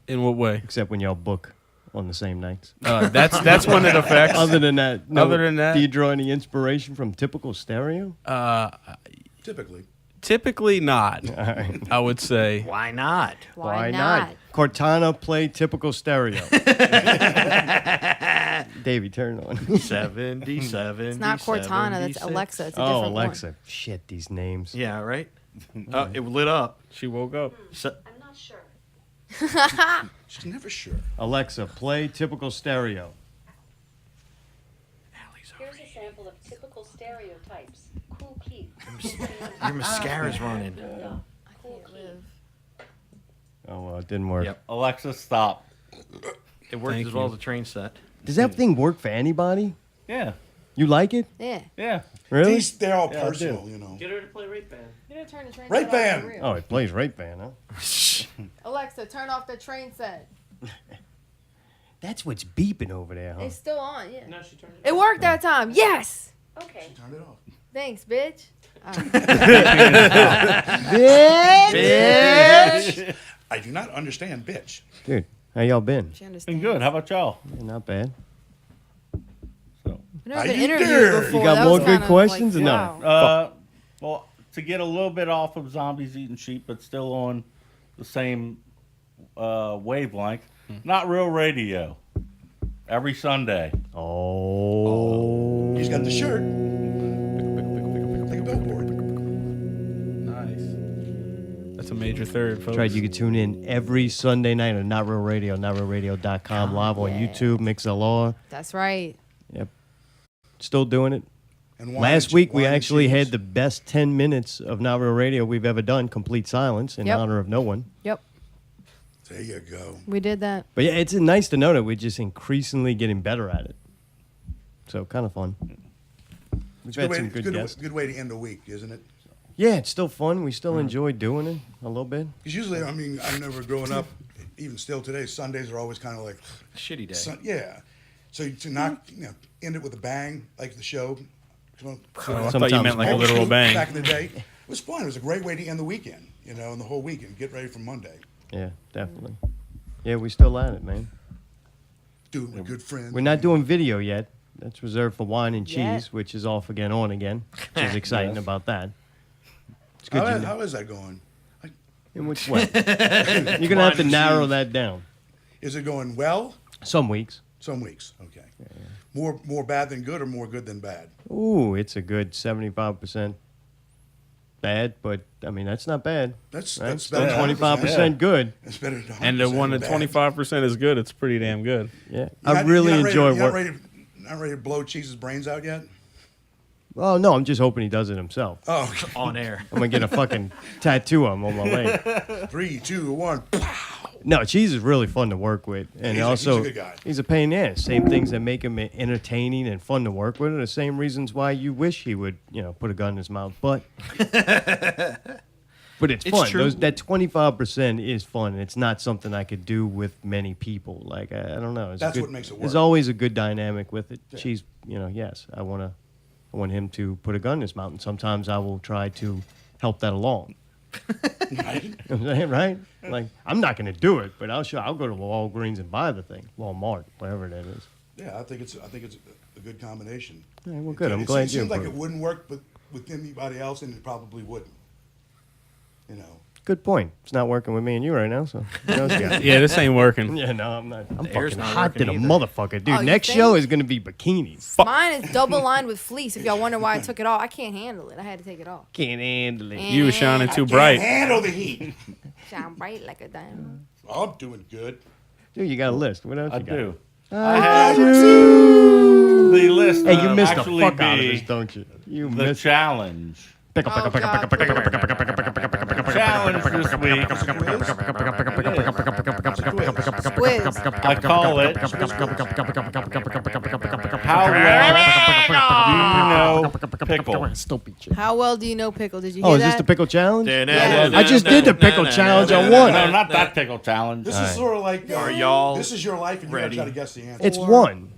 In what way? Except when y'all book on the same nights. That's when it affects. Other than that, no, Other than that? do you draw any inspiration from typical stereo? Typically. Typically not. I would say. Why not? Why not? Cortana, play typical stereo. Davey, turn on. 77. It's not Cortana. That's Alexa. It's a different Oh, Alexa. one. Shit, these names. Yeah, right? Oh, it lit up. She woke up. So, I'm not sure. She's never sure. Alexa, play typical stereo. Here's a sample of typical stereotypes. Cool Keith. your mascara's running. Cool Keith. Oh, well, it didn't work. Yep. Alexa, stop. It worked Thank as well you. as the train set. Does that thing work for anybody? Yeah. You like it? Yeah. Yeah. Really? They're all Yeah, I do. personal, you know. Get her to play rape band. You didn't turn the train Right set band. off for real. Oh, it plays rape band, huh? Alexa, turn off the train set. That's what's beeping over there, huh? It's still on, yeah. No, she turned it. It worked that time. Yes. Okay. Turn it off. Thanks, bitch. All right. Bitch! I do not understand bitch. Dude, how y'all been? She Been understands. good. How about y'all? Yeah, not bad. So, I've never How been you interviewed doing? before. You got That more was good kind of questions or no? wow. well, to get a little bit off of zombies eating sheep, but still on the same wavelength. Not real radio. Every Sunday. Oh. He's got the shirt. Like a billboard. Nice. That's a major third, folks. Tried you could tune in every Sunday night on Not Real Radio, NotRealRadio.com, live on YouTube, MixLR. That's right. Yep. Still doing it. And wine Last and- week, we wine and actually cheese. had the best 10 minutes of Not Real Radio we've ever done, complete silence, in Yep. honor of no one. Yep. There you go. We did that. But yeah, it's nice to know that we're just increasingly getting better at it. So, kind of fun. We've had some good guests. Good way to end the week, isn't it? Yeah, it's still fun. We still enjoy doing it a little bit. Because usually, I mean, I remember growing up, even still today, Sundays are always kind of like, Shitty day. yeah. So to not, end it with a bang, like the show. I thought you Sometimes meant like a Old literal school bang. Back in the day, it was fun. It was a great way to end the weekend, and the whole weekend. Get ready for Monday. Yeah, definitely. Yeah, we still at it, man. Do it with good friends. We're not doing video yet. That's reserved for wine and cheese, Yet. which is off again, on again. Which is exciting Yes. about that. It's good. How is that going? In which way? You're going to have to narrow that down. Is it going well? Some weeks. Some weeks. Okay. More bad than good, or more good than bad? Ooh, it's a good 75% bad, but, I mean, that's not bad. That's Right? that's Still better. than 25% good. That's better than 100% And the one that bad. 25% is good, it's pretty damn good. Yeah. You're I not- really you're not enjoy ready, work. Not ready to blow Cheese's brains out yet? Oh, no, I'm just hoping he does it himself. Oh, okay. On air. I'm going to get a fucking tattoo on my leg. 3, 2, 1. No, Cheese is really fun to work with, and He's also a good guy. he's a pain in the ass. Same things that make him entertaining and fun to work with are the same reasons why you wish he would, put a gun in his mouth. But it's It's fun. true. That 25% is fun. And it's not something I could do with many people. Like I don't know. It's That's good, what makes it There's work. always a good dynamic with it. Cheese, yes, I want him to put a gun in his mouth, and sometimes I will try to help that along. Right? You know what I'm saying, right? Like, I'm not going to do it, but I'll go to Walgreens and buy the thing. Walmart, whatever that is. Yeah, I think it's a good combination. Yeah, well, good. It I'm glad you seems like it improved. wouldn't work, but with anybody else, and it probably wouldn't. Good point. It's not working with me and you right now, so. Yeah, this ain't working. Yeah, no, I'm not. I'm air's fucking not hot to the working either. motherfucker, dude. Oh, you Next think? show is going to be bikinis. Mine is double lined with fleece. If y'all wonder why I took it off, I can't handle it. I had to take it off. Can't handle it. You were shining too Can't bright. handle the heat. Shine bright like a diamond. Well, I'm doing good. Dude, you got a list. What else I you got? do. I have the list. Hey, you missed the actually fuck out of be this, don't you? You The missed challenge. Pickle, Oh, pickle, God, pickle, pickle, please. pickle, pickle, pickle, pickle, pickle, pickle, pickle, Challenge pickle, this pickle, week. pickle, pickle, pickle, pickle, pickle, pickle, pickle, pickle, pickle, pickle, pickle, pickle, pickle, pickle, Quiz. I call it How well do you know pickle? How well do you know pickle? Did you Oh, hear is this that? the pickle challenge? Yeah. I just did the pickle challenge. I won. No, not that pickle challenge. This is sort of like Are y'all This is your life, and you gotta ready? try to guess the answer. It's one.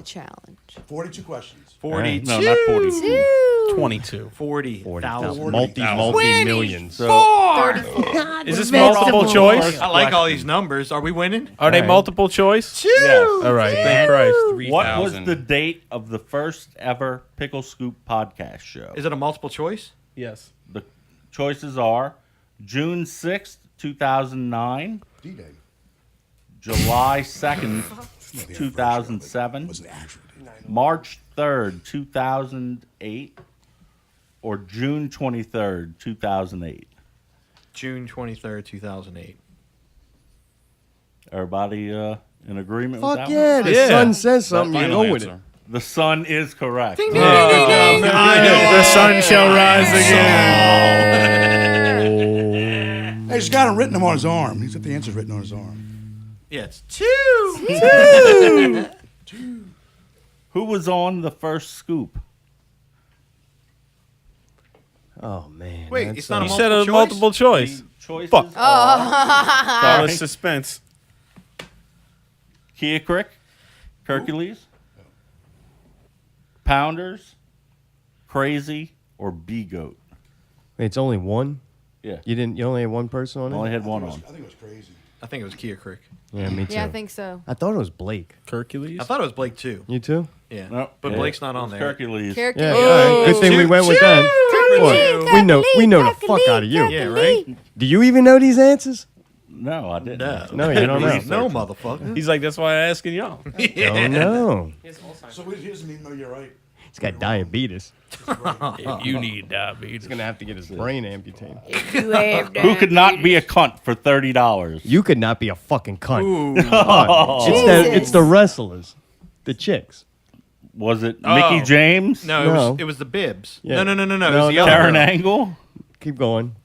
the challenge. 42 questions. 42. No, not 42. 22. 40,000. Multi-millions. Is this multiple choice? I like all these numbers. Are we winning? Are they Alright. multiple choice? Yes. All right. Thank Christ. What was the date of the first ever Pickle Scoop podcast show? Is it a multiple choice? Yes. The choices are June 6th, 2009, D-Day. July 2nd, 2007, Was the actual date. March 3rd, 2008, or June 23rd, 2008. June 23rd, 2008. Everybody in agreement with Fuck that yeah, one? the Yeah. sun says something. You Final go with it. answer. The sun is correct. The sun shall rise again. Hey, he's got it written on his arm. He's got the answers written on his arm. Yeah, it's 2. Who was on the first scoop? Oh man. Wait, that's, it's not a You multiple said a choice? multiple choice. The choices Fuck. are All this suspense. Kia Crick, Hercules, Pounders, Crazy, or B Goat. Wait, it's only one. Yeah, You only had one person on it. only had one I on. think it was crazy. I think it was Kia Creek. Yeah, me too. Yeah, I think so. I thought it was Blake. Hercules. I thought it was Blake too. You too? Yeah. No, But yeah, Blake's not it on was there. Hercules. Character. Yeah. All right. Good thing we went with that. What? We know the fuck out of you. Yeah, right? Do you even know these answers? No, I didn't. No. No, you don't know. No, motherfucker. He's like, that's why I'm asking y'all. Oh no. So he doesn't even know you're right. He's got diabetes. If you need diabetes. He's gonna have to get his brain amputated. Who could not be a cunt for $30? You could not be a fucking cunt. Ooh. It's the wrestlers, the chicks. Was it Oh. Mickey James? No, No. it was the Bibs. Yeah. No. It No, was the no. other Karen girl. Angle? Keep going.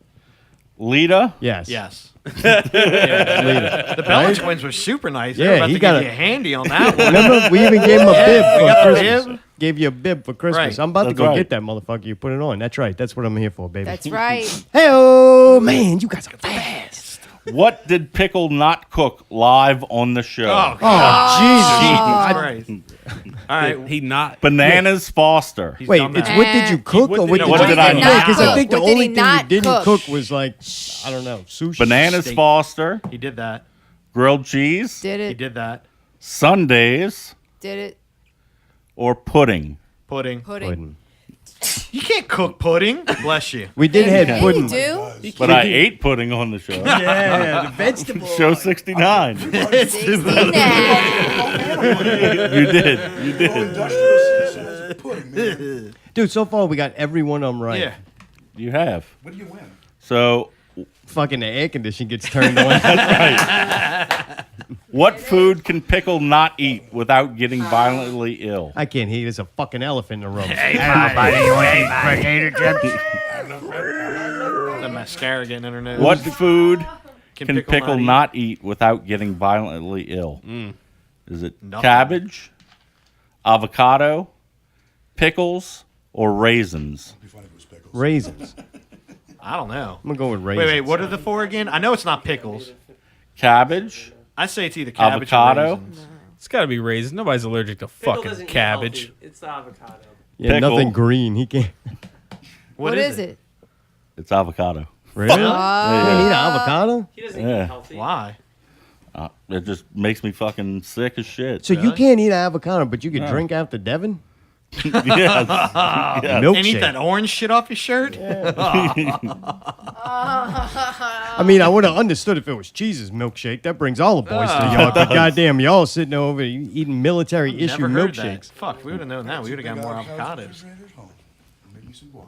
Lita? Yes. Yes. Later. The Bella twins were super nice. Yeah, They were about he to got give a- you a handy on that one. Remember, we even gave him a bib we for got the Christmas. bib. Gave you a bib for Christmas. Right. I'm about to That's go right. get that motherfucker. You put it on. That's right. That's what I'm here for, baby. That's right. Hey, oh man, you guys are fast. What did Pickle not cook live on the show? Oh, Oh, Jesus. Christ. All right. He not. Bananas Foster. He's Wait, done it's that. what did you cook or what did what you did I make? not Because I cook? think the What did only he thing you not didn't cook? cook was like, I don't know, sushi. Bananas Steak. Foster. He did that. Grilled cheese. Did He it. did that. Sundays. Did it. Or pudding. Pudding. Pudding. You can't cook pudding. Bless you. We did have Yeah, pudding. you do. But I ate pudding on the show. Yeah, the vegetable. Show 69. 69. You did. You Oh, did. industrial citizens pudding, man. Dude, so far we got every one of them right. Yeah. You have. What do you win? So, Fucking the air conditioning gets turned on. what food can Pickle not eat without getting violently ill? I can't hear. There's a fucking elephant in the room. The mascara getting in her nose. What food can Pickle Pickle not eat? not eat without getting violently ill? Is it Nothing. cabbage, avocado, pickles, or raisins? It'd be funny if it was pickles. Raisins. I don't know. I'm gonna go with Wait, raisins. wait. What are the four again? I know it's not pickles. Cabbage, I say it's either cabbage Avocado? or raisins. It's got to be raisins. Nobody's allergic to fucking cabbage. It's the avocado. Yeah, Pickle. nothing green. He can't. What is it? it's avocado. Really? You need an avocado? He doesn't Yeah. eat healthy. Why? It just makes me fucking sick as shit. So you can't eat avocado, but you can drink after Devin? yes. Yeah. And eat Milkshake. that orange shit off your shirt? I mean, I would have understood if it was cheese's milkshake. That brings all the boys to the yard. But goddamn, y'all sitting over eating military issue Never heard milkshakes. that. Fuck, we would have known that. We would have got more Avocados avocados. refrigerated at home. Make me some guac.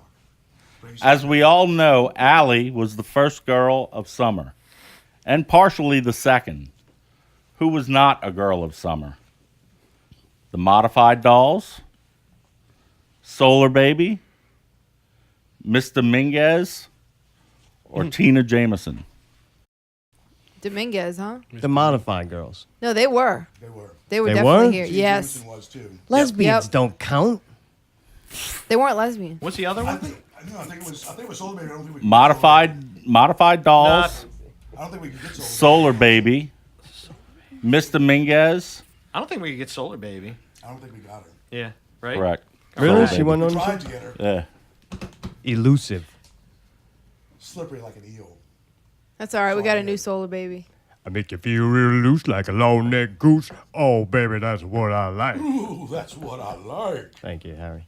Bring some- As we all know, Allie was the first girl of summer, and partially the second. Who was not a girl of summer? The Modified Dolls, Solar Baby, Miss Dominguez, or Tina Jameson? Dominguez, huh? The modified girls. No, they were. They were. They were They definitely were? here. Gene Yes. Jameson was too. Lesbians Yep. don't count. They weren't lesbian. What's the other I one? think it was Solar Baby. I don't think we could Modified Dolls, I don't think we could get Solar Solar Baby, Miss Dominguez, I don't think we could get Solar Baby. I don't think we got her. Yeah, right? Correct. Really? Soul She went We on the tried show? to get her. Yeah. Elusive. Slippery like an eel. That's all right. We got a new solar baby. I make you feel real loose like a long-necked goose. Oh, baby, that's what I like. Ooh, that's what I like. Thank you, Harry.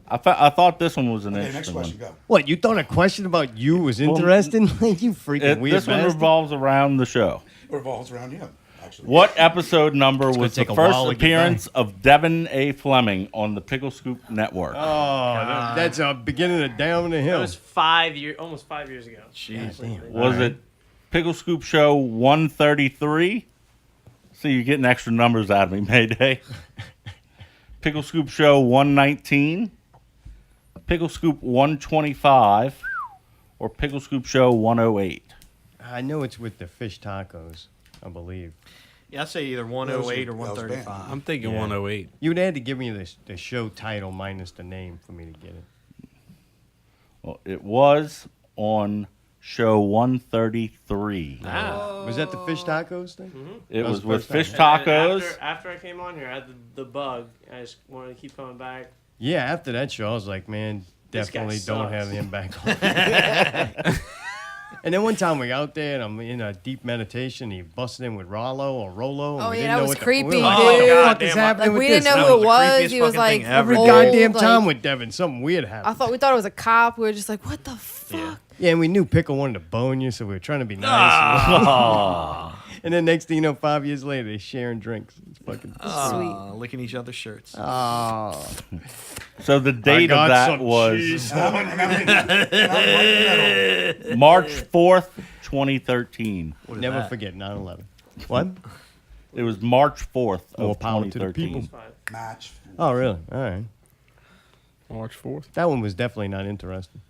I thought this one was an Okay, next interesting question, one. go. What, you thought a question about you was interesting? You freaking weird This one bastard. revolves around the show. It revolves around him, actually. What episode number was the take a first while to get appearance of Devin A. Fleming on the Picklescoop Network? Oh, that's a beginning of Down the That Hill. was almost 5 years ago. Jeez. Was it Picklescoop Show 133? See, you're getting extra numbers out of me, Mayday. Picklescoop Show 119, Picklescoop 125, or Picklescoop Show 108? I know it's with the fish tacos, I believe. Yeah, I'd say either 108 or That was banned. 135. I'm thinking Yeah. 108. You'd had to give me the show title minus the name for me to get it. Well, it was on Show 133. Was that the fish tacos thing? It That was was the with first fish And tacos. After I came on here, I had the bug. I just wanted to keep coming back. Yeah, after that show, I was like, man, This guy definitely don't sucks. have him back on. And then one time we got out there and I'm in a deep meditation. He busted in with Rollo or Rolo. And Oh, we yeah, didn't that know was what the- creepy, we were dude. like, what the Oh, fuck is goddamn, happening Like, with we this? didn't know That who was it the was. creepiest He was fucking like thing ever, Every dude. goddamn like- time with Devin, something weird happened. I thought we thought it was a cop. We were just like, what the fuck? Yeah, and we knew Pickle wanted to bone you, so we were trying to be nice. And then next thing you know, 5 years later, they're sharing drinks. It's fucking Sweet. Licking each other's shirts. Oh. So the date of got that some was cheese. And I'm right in March 4th, 2013. Never forget 9/11. What? It was March 4th of More power to the 2013. people. match. Oh, really? All right. March 4th. That one was definitely not interesting.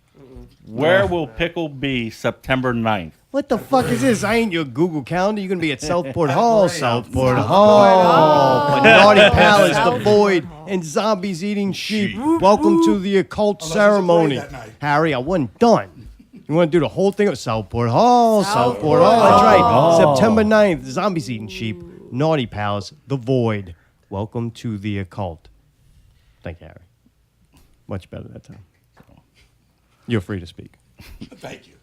Where will Pickle be September 9th? What the fuck is this? I ain't your Google Calendar. You're going to be at Southport Hall. Southport Hall. Hall. Naughty Palace, the Southport Void, Hall. and zombies eating sheep. Welcome to the occult Unless there's a ceremony. parade that night. Harry, I wasn't done. You want to do the whole thing at Southport Hall? Southport Southport Hall. That's right. Hall. September 9th, zombies eating sheep. Naughty Palace, the Void. Welcome to the occult. Thank you, Harry. Much better that time. You're free to speak. Thank you.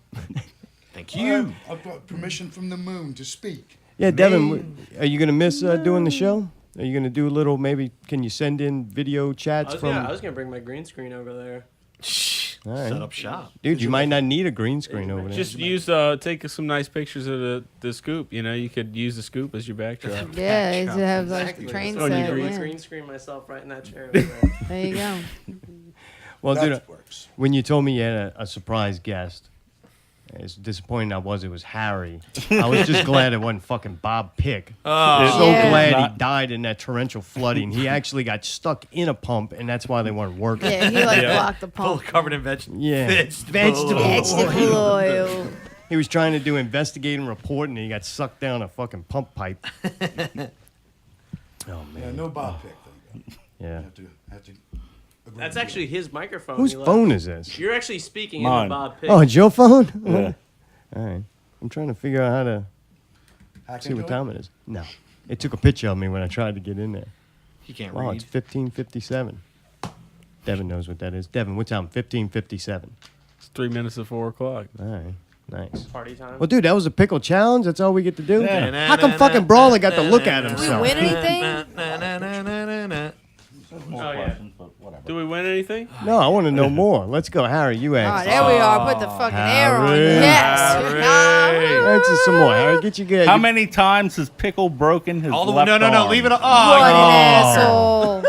Thank you. I've got permission from the moon to speak. Yeah, Devin, are you going to miss doing the show? Are you going to do a little, maybe, can you send in video chats from... I was gonna bring my green screen over there. All right. Set up shop. Dude, you might not need a green screen over there. Just take some nice pictures of the scoop. You know, you could use the scoop as your backdrop. Yeah, it have like the train Oh, you set. agree? Yeah. Green screen myself right in that chair over there. There you go. Well, That dude, works. when you told me you had a surprise guest, as disappointed I was, it was Harry. I was just glad it wasn't fucking Bob Pick. Oh, So Yeah. glad Not- he died in that torrential flooding. He actually got stuck in a pump, and that's why they weren't working. Yeah, he like blocked the full pump. covered in vegetables. Yeah. Vegetable. Vegetable oil. He was trying to do investigating report, and he got sucked down a fucking pump pipe. Oh, Yeah, man. no Bob pick. Thank you. Yeah. Have to agree That's with actually his microphone. Whose he left. phone is this? You're actually speaking Mine. in the Bob Pick. Oh, it's your phone? Yeah. All right. I'm trying to figure out how to you. Hack see into what it? time it is. No. It took a picture of me when I tried to get in there. He can't Wow, read. it's 15:57. Devin knows what that is. Devin, what time? 15:57. It's 3 minutes to 4 o'clock. All right. Nice. Party time. Well, dude, that was a pickle challenge. That's all we get to do. Yeah. How come fucking Brawler got to look at Did we himself? win anything? More Oh, yeah. questions, but whatever. Do we win anything? No, I want to know more. Let's go, Harry. You Oh, answer. there we are. Put the fucking air on. Harry. Yes. Answer some more, Harry. Get your good. How many times has Pickle broken his All the left no, arm? leave it. What Oh, an asshole.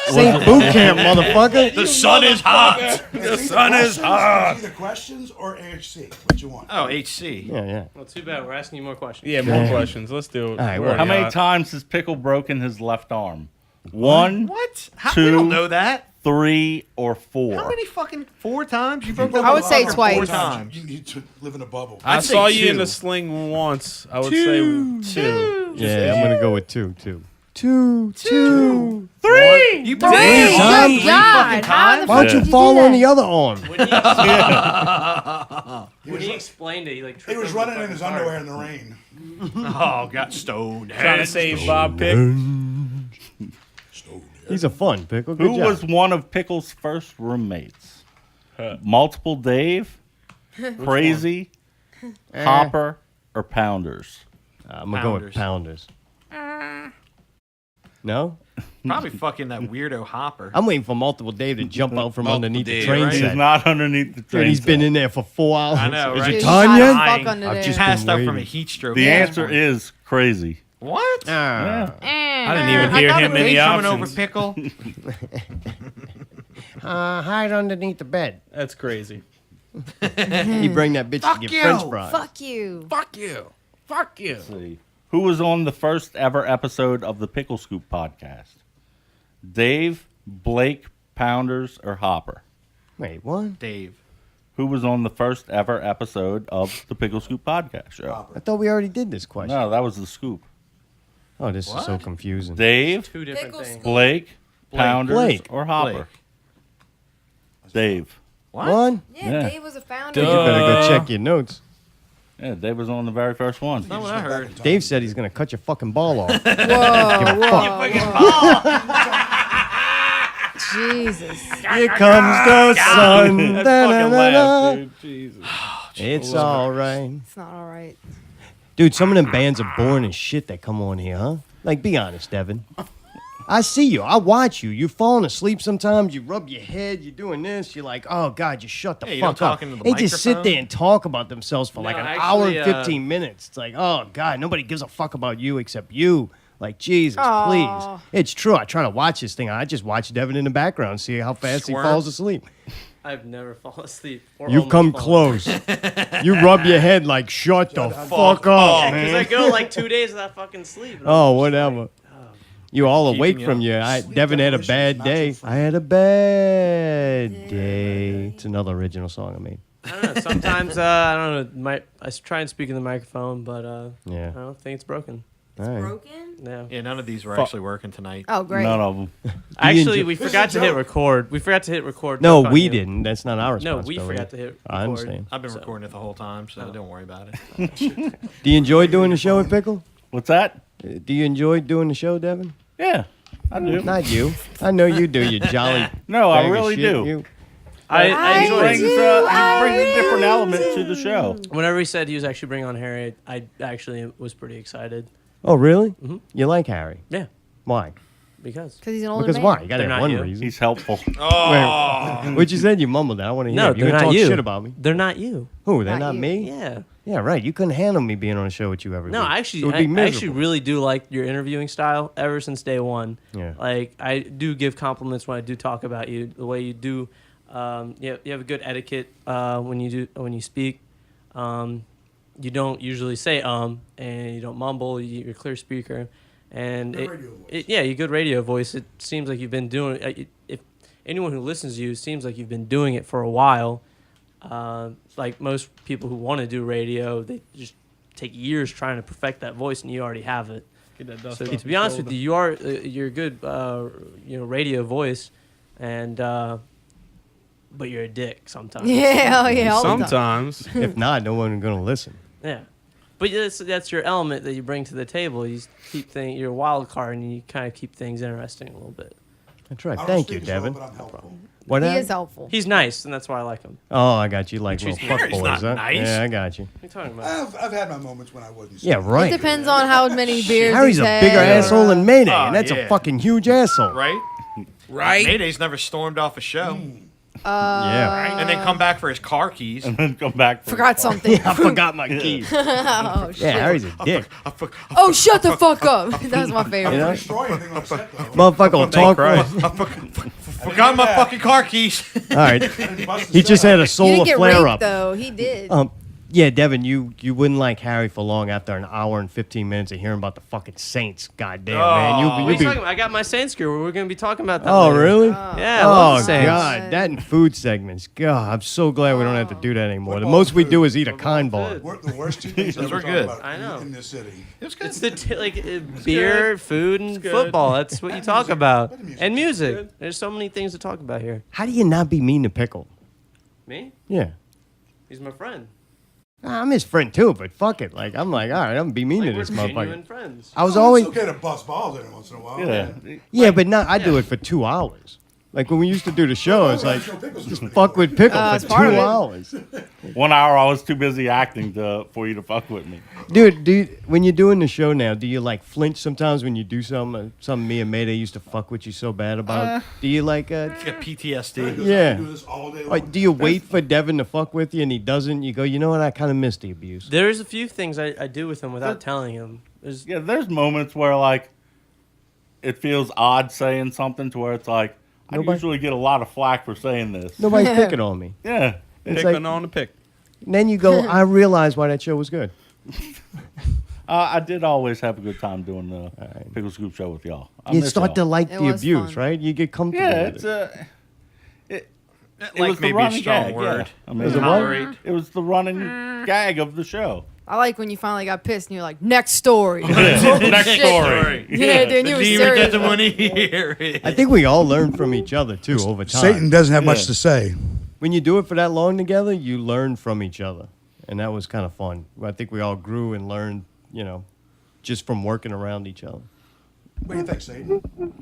St. Boot Camp, motherfucker. the sun is hot. The sun is hot. Either questions or AHC. What you want? Oh, HC. Yeah, yeah. Well, too bad. We're asking you more questions. Yeah, more questions. Let's do it. All right, We're well, How many already times has Pickle broken his left arm? One, What? How, Two. we don't know that. 3, or 4? How many fucking 4 times? You broke I would say fucking twice. 4 times. You need to live in a bubble. I I'd say saw you in 2. a sling once. I would say 2. Yeah, I'm gonna go with two. 2, 2. 3! You broke Three. your arm Good 3 God. fucking How the times? Why don't fuck you did fall do on that? the other arm? When he explained it, he like He tripped was over the running in his fucking underwear cart. in the rain. Oh, got stoned. Trying to save Bob Pick. He's a fun pickle. Good Who job. was one of Pickle's first roommates? Multiple Dave, Crazy, Hopper, or Pounders? I'm gonna go with Pounders. No, Probably fucking that weirdo Hopper. I'm waiting for Multiple Dave to jump out from Multiple underneath the Dave, train right? He's set. not underneath the Dude, train. he's been set. in there for 4 hours. I know, Is right? it Dude, time he's yet? hot as fuck under I've there. just Passed been out from a waiting. heat stroke. The answer is Crazy. What? Ah. I didn't even hear him in the coming options. over pickle. Hide underneath the bed. That's crazy. He bring that bitch to get French fries. Fuck you. Fuck you. Fuck you. Let's see. Who was on the first ever episode of the Picklescoop podcast? Dave, Blake, Pounders, or Hopper? Wait, what? Dave. Who was on the first ever episode of the Picklescoop podcast show? I thought we already did this question. No, that was the scoop. Oh, this is so confusing. Dave, Two different Pickle things. Blake, Pounders, Blake. or Hopper? Dave. What? One? Yeah, Yeah. Dave was a founder. You better go check your notes. Yeah, Dave was on the very first one. That's not what I heard. Dave said he's gonna cut your fucking ball off. Whoa, whoa. Jesus. Here comes the sun. That fucking Da-na-na-na. laugh, dude. Jesus. It's all right. It's not all right. Dude, some of them bands are boring as shit that come on here, huh? Like, be honest, Devin. I see you. I watch you. You're falling asleep sometimes. You rub your head. You're doing this. You're like, oh, God, just shut the Yeah, you fuck don't up. talk into the They just sit microphone? there and talk about themselves for like No, an hour and actually, 15 minutes. It's like, oh, God, nobody gives a fuck about you except you. Like, Jesus, Aw. please. It's true. I try to watch this thing. I just watch Devin in the background, see how fast Squirm. he falls asleep. I've never fallen asleep. Or You almost come fallen close. You rub your head like, shut the fuck up, Because I man. go like 2 days without fucking sleep. and I'm Oh, just whatever. like, You all Keeping awake you from up. you. Devin had a bad day. I had a bad day. It's another original song I made. I don't know. Sometimes I don't know. I try and speak in the microphone, but Yeah. I don't think it's broken. All right. Broken? No. Yeah, none of these were actually working tonight. Oh, great. None of them. Actually, enjoy- we forgot to hit record. We forgot to hit record. No, Joke on we you. didn't. That's not our No, responsibility. we forgot to hit record. I understand. I've been So- recording it the whole time, so don't worry about it. Do you enjoy doing the show at Pickle? What's that? Do you enjoy doing the show, Devin? Yeah, I do. Not you. I know you do, you jolly. No, I bag of really shit, do. you. I He enjoy brings, it. he brings a different element to the show. Whenever he said he was actually bringing on Harry, I actually was pretty excited. Oh, really? Mhm. You like Harry? Yeah, Why? because Because he's an older Because man. why? You got to They're have not one you. reason. He's helpful. What you said? You mumbled that. I want to hear. no, it. You're they're gonna not talk you. shit about me. They're not you. Who? They're Not not you. me? Yeah. Yeah, right. You couldn't handle me being on a show with you every No, week. I It actually, would I be actually miserable. really do like your interviewing style ever since day one. Yeah. Like I do give compliments when I do talk about you. The way you do, you have a good etiquette when you speak. You don't usually say and you don't mumble. You're a clear speaker, and Good radio voice. yeah, you good radio voice. It seems like you've been doing. If anyone who listens to you, it seems like you've been doing it for a while. Like most people who want to do radio, they just take years trying to perfect that voice, and you already have it. Get that dust So off to be your honest with shoulder. you, you're a good radio voice, and but you're a dick sometimes. Yeah, oh yeah, all the time. Sometimes. If not, no one's gonna listen. Yeah. But that's your element that you bring to the table. You keep things, you're a wild card, and you kind of keep things interesting a little bit. That's right. I don't Thank you, speak as well, Devin. but I'm helpful. What He happened? is helpful. He's nice, and that's why I like him. Oh, I got you. Like Treats little me fuck He's boys, not huh? nice. Yeah, I got you. What are you talking about? I've had my moments when I wasn't. Yeah, stupid. right. It depends on how many beers Harry's he's a had. bigger asshole than Mayday, Oh, and that's a yeah. fucking huge asshole. Right? Right? Mayday's never stormed off a show Yeah. and then come back for his car keys. And then come back. For Forgot something. I forgot my keys. Oh shit. Yeah, Harry's a dick. Oh, shut the fuck up. That's my favorite. You know? Destroy anything on set, though. Motherfucker will talk. Forgot my fucking car keys. All right. He just had a You solar didn't get flare raped up. though. He did. Yeah, Devin, you wouldn't like Harry for long after an hour and 15 minutes of hearing about the fucking Saints. Goddamn, man. What are You'd you be. talking about? I got my Saints gear. We're going to be talking about that. Oh, later. really? Yeah. I love Oh, the Saints. God. That and food segments. God, I'm so glad we don't have to do that anymore. The most we do is eat a kind bar. We're the worst two things Those ever are talked good. about I know. in this city. It's good. It's the beer, food, and football. That's what you talk about. And music. There's so many things to talk about here. How do you not be mean to Pickle? Me? Yeah. He's my friend. I'm his friend too, but fuck it. Like I'm like, all right, I'm gonna be mean to this genuine motherfucker. friends. I was Oh, always it's okay to bust balls every once in a while. yeah, but not. I do it for 2 hours. Like when we used to do the show, it's like just fuck with Pickle it's for part 2 of it. hours. 1 hour, I was too busy acting for you to fuck with me. Dude, when you're doing the show now, do you like flinch sometimes when you do something me and Mayday used to fuck with you so bad about? Do you like Get PTSD. yeah. Do this all day long. Like, do you wait for Devin to fuck with you and he doesn't? You go, you know what? I kind of missed the abuse. There's a few things I do with him without telling him. There's moments where like it feels odd saying something to where it's like I Nobody- usually get a lot of flack for saying this. Nobody's picking on me. Yeah. It's Picking like, on the pick. and then you go, I realized why that show was good. I did always have a good time doing the Picklescoop show with y'all. I You miss start to y'all. like It the was abuse, fun. right? You get comfortable Yeah, with it's it. it Like was the maybe a running strong gag, word. yeah. I mean, Was it what? Tolerate. it was the running gag of the show. I like when you finally got pissed and you're like, next story. Next shit. story. Yeah, dude, you were Didn't even serious. get the money here. I think we all learn from each other, too, over time. Satan doesn't have much Yeah. to say. When you do it for that long together, you learn from each other. And that was kind of fun. I think we all grew and learned, just from working around each other. What do you think, Satan?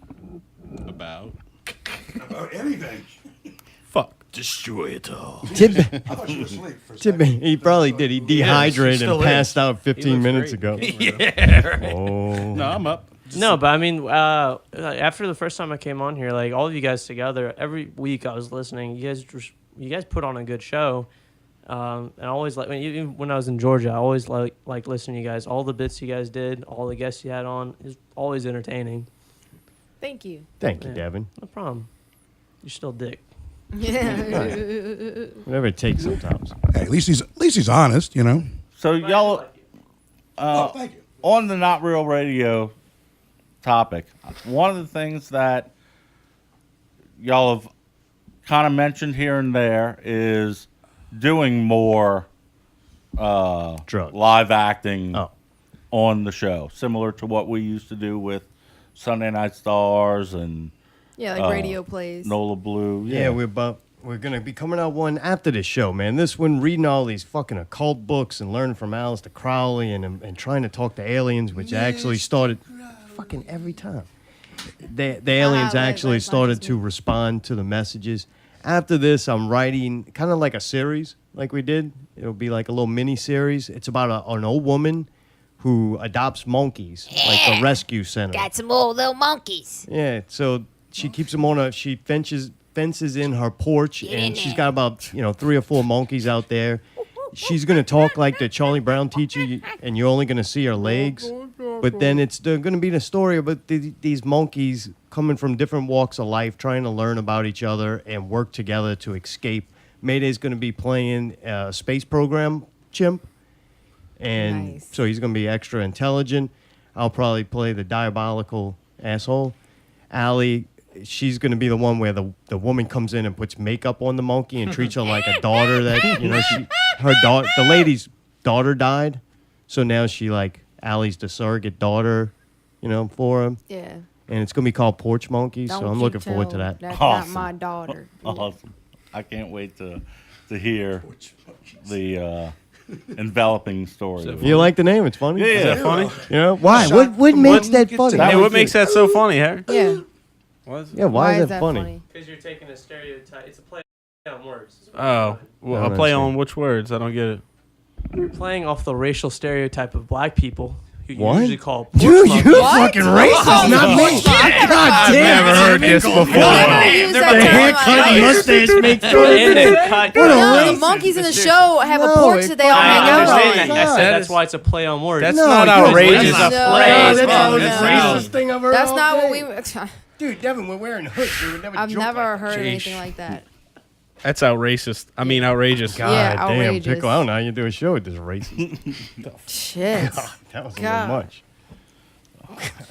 About. About anything. Fuck. Destroy it all. Tib, I thought you were asleep for a second. he probably did. He dehydrated still and passed is. out 15 looks minutes great. ago. Oh. No, I'm up. No, but I mean, after the first time I came on here, like all of you guys together, every week I was listening. You guys put on a good show, and I always like even when I was in Georgia, I always like listening to you guys. All the bits you guys did, all the guests you had on, is always entertaining. Thank you. Thank you, Yeah. Devin. No problem. You're still dick. Yeah. Whatever it takes sometimes. Hey, at least he's honest, you know. So y'all Oh, thank you. on the Not Real Radio topic, one of the things that y'all have kind of mentioned here and there is doing more Drugs. live acting Oh. on the show, similar to what we used to do with Sunday Night Stars and Yeah, like radio plays. Nola Blue. Yeah, we're gonna be coming out one after this show, man. This one, reading all these fucking occult books and learning from Aleister Crowley and trying to talk to aliens, which actually started fucking every time. The aliens actually started to respond to the messages. After this, I'm writing kind of like a series, like we did. It'll be like a little mini series. It's about an old woman who adopts monkeys, like a rescue center. Got some old little monkeys. Yeah, so she keeps them on she fences in her porch, Get and in she's there. got about 3 or 4 monkeys out there. She's gonna talk like the Charlie Brown teacher, and you're only gonna see her legs. But then it's gonna be the story about these monkeys coming from different walks of life, trying to learn about each other and work together to escape. Mayday's gonna be playing a space program chimp, and Nice. so he's gonna be extra intelligent. I'll probably play the diabolical asshole. Allie, she's going to be the one where the woman comes in and puts makeup on the monkey and treats her like a daughter that, the lady's daughter died. So now Allie's the surrogate daughter, for him. Yeah. And it's going to be called Porch Monkey. So Don't I'm you looking forward to tell that. That's Awesome. not my daughter. Awesome. I can't wait to hear the enveloping story. of it. You like the name? It's funny? Yeah, Is that funny? Why? What makes that funny? Hey, what makes that so funny, Harry? Yeah. What is it? Yeah, why is that funny? Because you're taking a stereotype. It's a play on words. Oh, well, I I'll don't play on understand. which words? I don't get it. You're playing off the racial stereotype of black people, who you What? usually call porch Dude, monkeys. you're fucking racist, not me. God damn, Never heard this before. The haircut and mustache makes And then cut. No, the monkeys in the show have a No, porch it that they all I hang out understand on. that. I said That that's is- why it's a play on words. That's No, not you're outrageous. racist. It's a No, play. that's no, the no. racist thing I've heard That's all not what day. we. Dude, Devin, we're wearing hoods. We would never I've joke never like heard Jeez. anything like that. That's outrageous. I mean, outrageous. God Yeah, damn, outrageous. Pickle. I don't know how you do a show with this racist. Shit. That was a God. little much.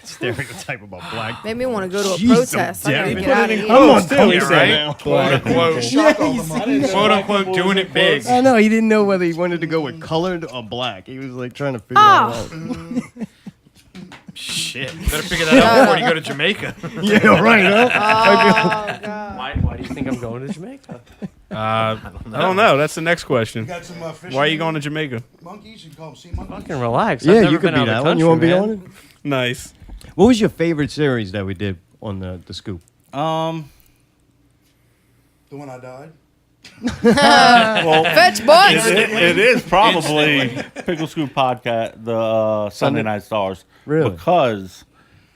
Stereotype about black. Made me want to go to a Jeez, protest. I gotta Devin. get out of here. I'm on Still, post yeah, right right? now. Quote unquote. Shock all the money. Quote unquote doing it big. I know, he didn't know whether he wanted to go with colored or black. He was like trying to figure it out. Shit. Better figure that out before you go to Jamaica. Yeah, right, huh? Oh god. Why do you think I'm going to Jamaica? I don't know. That's the next question. You got some fish. Why are you going to Jamaica? Monkeys? You can call them sea monkeys. Fucking relax. Yeah, I've never you could been be out of that one. You want to be country, on man. it? Nice. What was your favorite series that we did on the Scoop? The one I died. Well, Fetch butts. it is probably Picklescoop podcast, the Sunday Night Stars, Really? because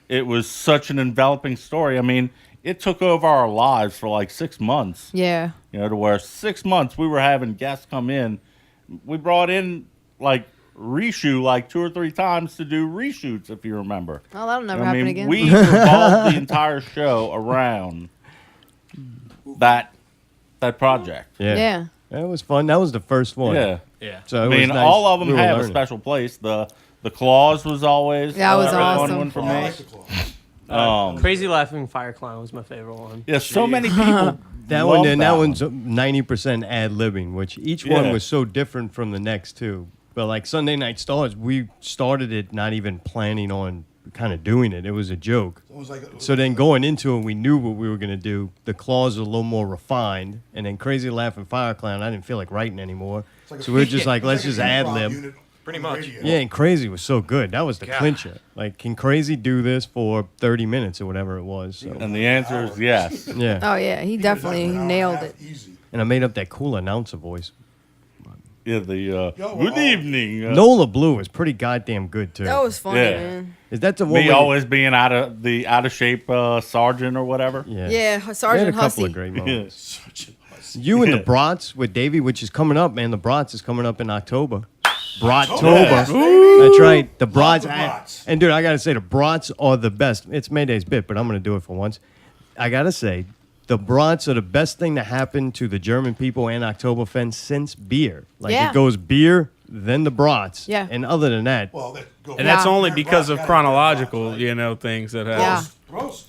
it was such an enveloping story. I mean, it took over our lives for like 6 months. Yeah. You know, to where 6 months we were having guests come in. We brought in like reshoot like 2 or 3 times to do reshoots, if you remember. Oh, that'll never I happen mean, again. we revolved the entire show around that project. Yeah. That was fun. That was the first one. Yeah. Yeah. So I it was mean, nice. all of them We were have a learning. special place. The Claws was always That was a fun awesome. one for Oh, I me. like the claw. Crazy Laughing Fire Clown was my favorite one. Yeah, so many people. That love one, and that one. one's 90% ad libbing, which each Yeah. one was so different from the next two. But like Sunday Night Stars, we started it not even planning on kind of doing it. It was a joke. It was like So then going into it, we knew what we were going to do. The Claws were a little more refined. And then Crazy Laughing Fire Clown, I didn't feel like writing anymore. it's like a- So we were just like, it's let's like a just ad improv lib. unit Pretty on much. radio. Yeah, and Crazy was so good. That was the clincher. Like, can Crazy do this for 30 minutes or whatever it was? So, And the answer is yes. yeah. Oh yeah, he definitely nailed it. Easy. And I made up that cool announcer voice. Yeah, the Yo, good well, evening. Nola Blue is pretty goddamn good, too. That was funny, Yeah. man. Is that the one? me where- always being out of shape sergeant or whatever. Yeah. Yeah, We had a Sergeant couple Hussey. of great moments. You and the Brats with Davey, which is coming up, man. The Brats is coming up in October. Brattober. That's right. The Brats. the Brats. And dude, I gotta say, the Brats are the best. It's Mayday's bit, but I'm gonna do it for once. I gotta say, the Brats are the best thing to happen to the German people and Oktoberfest since beer. Like Yeah. it goes beer, then the Brats. Yeah. And other than that, Well, that go And that's Yeah. only because of Brats, chronological, right? you know, things that happen. Yeah. Roast.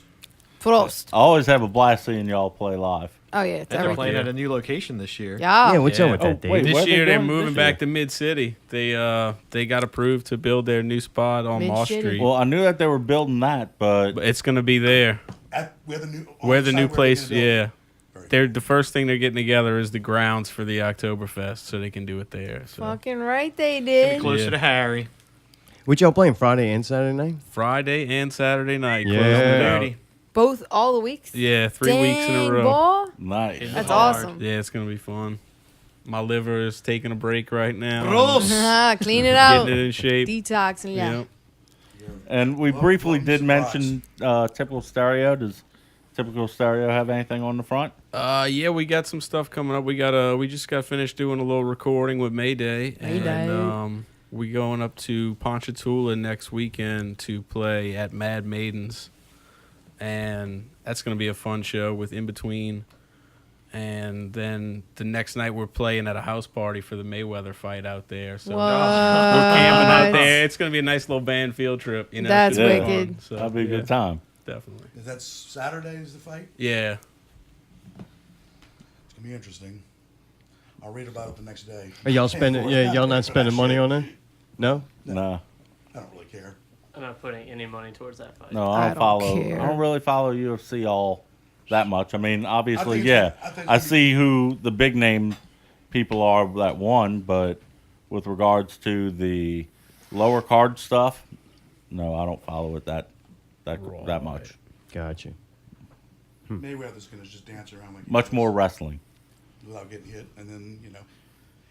Prost. I always have a blast seeing y'all play live. Oh yeah, it's And they're everything. playing at a new location this year. Yeah. yeah, what's up Yeah. with Oh, that, Dave? wait, This Where they year they're going moving this back year? to Mid City. They got approved to build their new spot on Moss Mid-City. Street. Well, I knew that they were building that, but But it's gonna be there. At where the new Where the site new they're place, gonna build. yeah. Very They're the first thing they're getting together is the grounds for the Oktoberfest, so they can do it there. So Fucking right, they Be did. closer Yeah. to Harry. What y'all playing Friday and Saturday night? Friday and Saturday night. Yeah. closing it out. Dirty. Both all the weeks. Yeah, 3 weeks in a Dang, row. boy. nice. That's Hard. awesome. Yeah, it's gonna be fun. My liver is taking a break right now. Gross. Clean it out. Getting it in shape. Detoxing, yeah. Yep. And we Well, briefly I'm did surprised. mention Typical Stereo. Does Typical Stereo have anything on the front? Yeah, we got some stuff coming up. We just got finished doing a little recording with Mayday, Mayday. and we going up to Ponchatoula next weekend to play at Mad Maidens, and that's gonna be a fun show with In Between. And then the next night we're playing at a house party for the Mayweather fight out there. So What? we're camping out there. It's gonna be a nice little band field trip. You know, That's should be wicked. fun. So, That'd be a yeah, good time. Definitely. Is that Saturday? Is the fight? Yeah. It's gonna be interesting. I'll read about it the next day. Are y'all spending? Yeah, y'all not spending money on it? No. No, I don't really care. I'm not putting any money towards that fight. no, I I don't don't follow. care. I don't really follow UFC all that much. I mean, obviously, it's yeah, gonna- I think I it's see who the big name people are that won, but with regards to the lower card stuff, no, I don't follow it that much. Gotcha. Mayweather's gonna just dance around like he Much does more wrestling. without getting hit, and then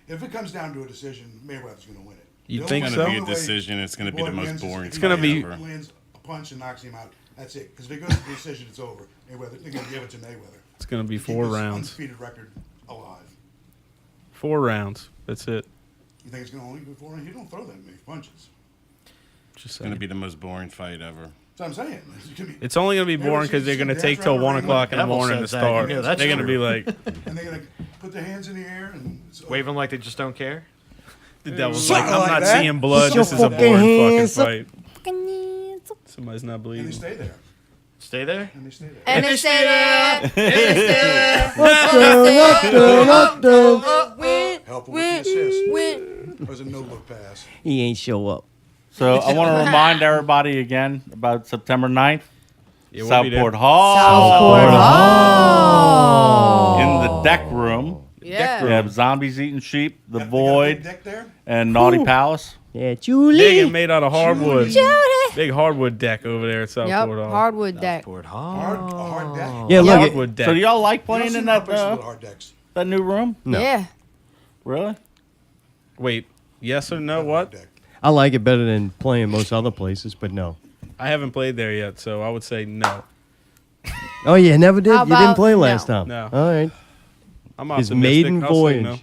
if it comes down to a decision, Mayweather's gonna win it. You The think only- so? the It's gonna be a only way decision. It's gonna be the Floyd most wins is boring if It's he gonna lands- be- lands a punch and knocks him out. That's it. Because if it goes to the decision, it's over. Mayweather, they're gonna give it to Mayweather. It's gonna be Keep 4 his rounds. Undefeated record alive. 4 rounds. That's it. You think it's gonna only be 4? You don't throw that many punches. Just It's saying. gonna be the most boring fight ever. That's what I'm saying. It's gonna be, It's only gonna be boring because they're gonna take till 1 o'clock in the Devil morning to says that. start. You know that's They're gonna be true. like, and they're gonna put their hands in the air and Wave them like they just don't care. the devil's Something like, I'm like not that. seeing blood. Put This is your a boring fucking fucking hands up. fight. Somebody's not and they bleeding. stay there. Stay there. And they stay there. And they stay there. Help him with the assist. Win. Or is it no look pass? He ain't show up. So I want to remind everybody again about September 9th, Yeah, we'll be there. Southport Hall. Southport Hall. In the deck room. Yeah. We have Zombies Eating Sheep, The Got a big Void, deck there? and Naughty Palace. Yeah, Big Julie. and made out of hardwood. Judy. Big hardwood deck over there at Yep. Southport Hall. Hardwood deck. Southport Hall. A hard deck. Yeah, look. Hardwood deck. So do y'all like You don't playing see in no that places with hard decks. that new room? No. Yeah. Really? Wait, yes or no? What? Deck. I like it better than playing most other places, but no. I haven't played there yet, so I would say no. Oh, you never did? How You didn't about play no? last time? No. All right. I'm His optimistic. maiden I'll say voyage. no.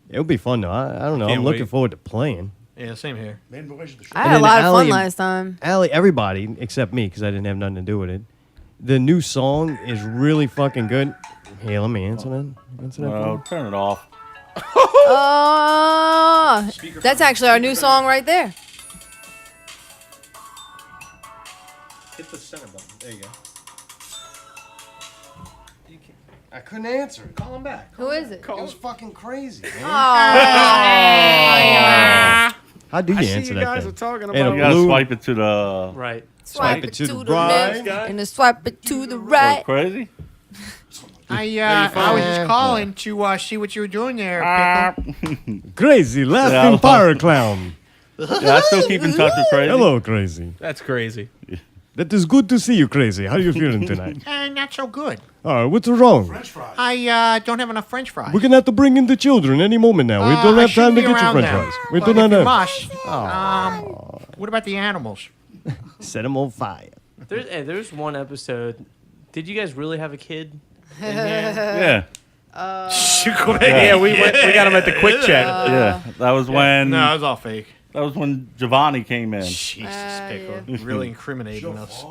It'll be fun, though. I don't know. Can't I'm looking wait. forward to playing. Yeah, same here. Main voyage of the show. I And had a then lot of fun Allie- last time. Allie, everybody except me, because I didn't have nothing to do with it. The new song is really fucking good. Hey, let me answer that. Answer that. No, turn it off. Oh, that's actually our new song right there. Hit the center button. There you go. I couldn't answer it. Call him back. Who is it? It was fucking crazy, man. Oh. How do you I see answer you that guys thing? are talking And a about. You gotta blue- swipe it to the Right. Swipe it it to to the the right. left and then swipe it to the right. crazy. I was just calling to see what you were doing there, Pickle. Crazy laughing Yeah. fire clown. Yeah, I still keep in touch with Crazy. Hello, Crazy. That's crazy. That is good to see you, Crazy. How are you feeling tonight? Not so good. All right, what's wrong? French fries. I don't have enough French fries. We're gonna have to bring in the children any moment now. We don't I have time shouldn't to be get you around French them. fries. We But do if not you have. must, what about the animals? Set them on fire. There's one episode. Did you guys really have a kid? In here? Yeah, Yeah, we got him at the quick check. yeah. That was when No, it was all fake. that was when Giovanni came in. Jesus, Pickle. Really incriminating us.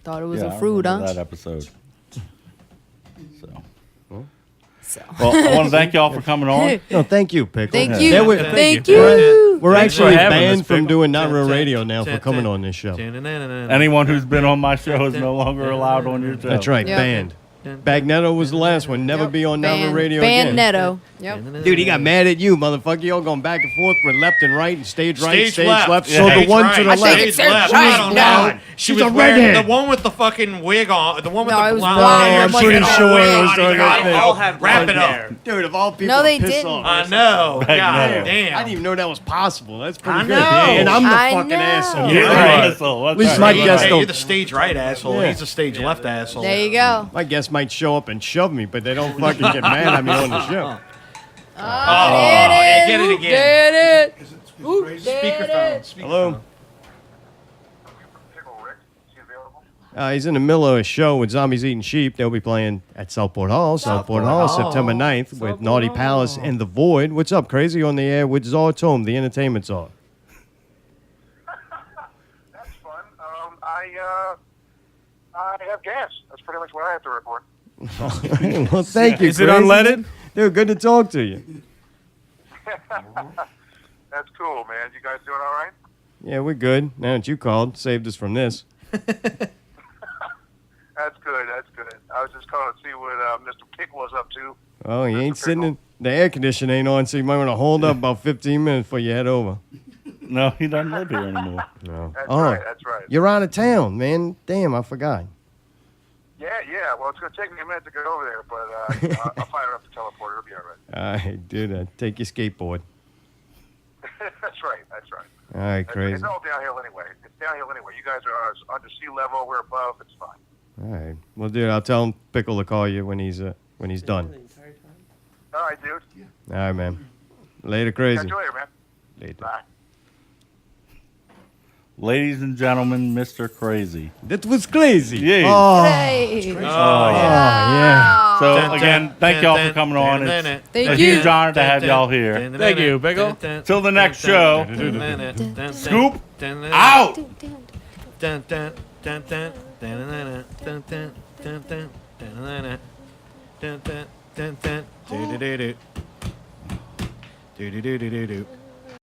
Thought it was Yeah, a I fruit, remember huh? that episode. So, So. well, I want to thank y'all for coming on. No, thank you, Pickle. Thank you. Yeah, we're, Thank you. you. we're Thanks for actually having us, banned from Pickle. doing Not Real Radio now for coming on this show. Anyone who's been on my show is no longer allowed on your show. That's right, Yep. banned. Bagnetto was the last one. Never Yep. be on Not Real Radio Ban again. Netto. Yep. Dude, he got mad at you, motherfucker. Y'all going back and forth with left and right and stage right, stage left. Yeah. So the Stage one right. to the I left. think it's left. right. I don't No. know. She She's was a wearing redhead. the one with the fucking wig on. The one with No, the it was blonde blonde. hair. I'm She pretty had a sure wig it was on. during You that gotta thing. All had Wrap blonde it up. hair. Dude, of all people, No, they piss didn't. off. I know. God Bagnetto. damn. I didn't even know that was possible. That's pretty I good. know. And I'm the I fucking know. asshole. You're the Right. asshole. That's At least right. my Hey, guest hey, don't- you're the stage right asshole. Yeah. He's the stage left asshole. There you go. My guests might show up and shove me, but they don't fucking get mad at me on the show. Oh, yeah, get it again. Did it. Is it Who crazy? did Speakerphone. it? Hello. He's in the middle of a show with Zombies Eating Sheep. They'll be playing at Southport Hall. Southport Hall, September 9th with Naughty Palace and The Void. What's up, Crazy? On the air with Zartome, the entertainment czar. That's fun. I have gas. That's pretty much what I have to report. Well, thank you, Is it Crazy. unleaded? Dude, good to talk to you. That's cool, man. You guys doing all right? Yeah, we're good. Now that you called, saved us from this. That's good. That's good. I was just calling to see what Mr. Pickle was up to. Oh, you ain't Mr. sitting Pickle. in... The air conditioner ain't on, so you might want to hold up about 15 minutes before you head over. No, he doesn't live here anymore. No. That's Oh, right. That's right. you're out of town, man. Damn, I forgot. Yeah. Well, it's going to take me a minute to get over there, but I'll fire up the teleporter. It'll be all right. All right, dude, take your skateboard. That's right. That's right. All right, It's crazy. all downhill anyway. It's downhill anyway. You guys are under sea level. We're above. It's fine. All right. Well, dude, I'll tell him Pickle to call you when he's done. All right, dude. All right, man. Later, crazy. Catch you later, man. Later. Bye. Ladies and gentlemen, Mr. Crazy. That was crazy. Yeah. Oh, Hey. Oh, yeah. So again, thank y'all for coming on. It's Thank a you. huge honor to have y'all here. Thank you, Pickle. Till the next show. Scoop out. Do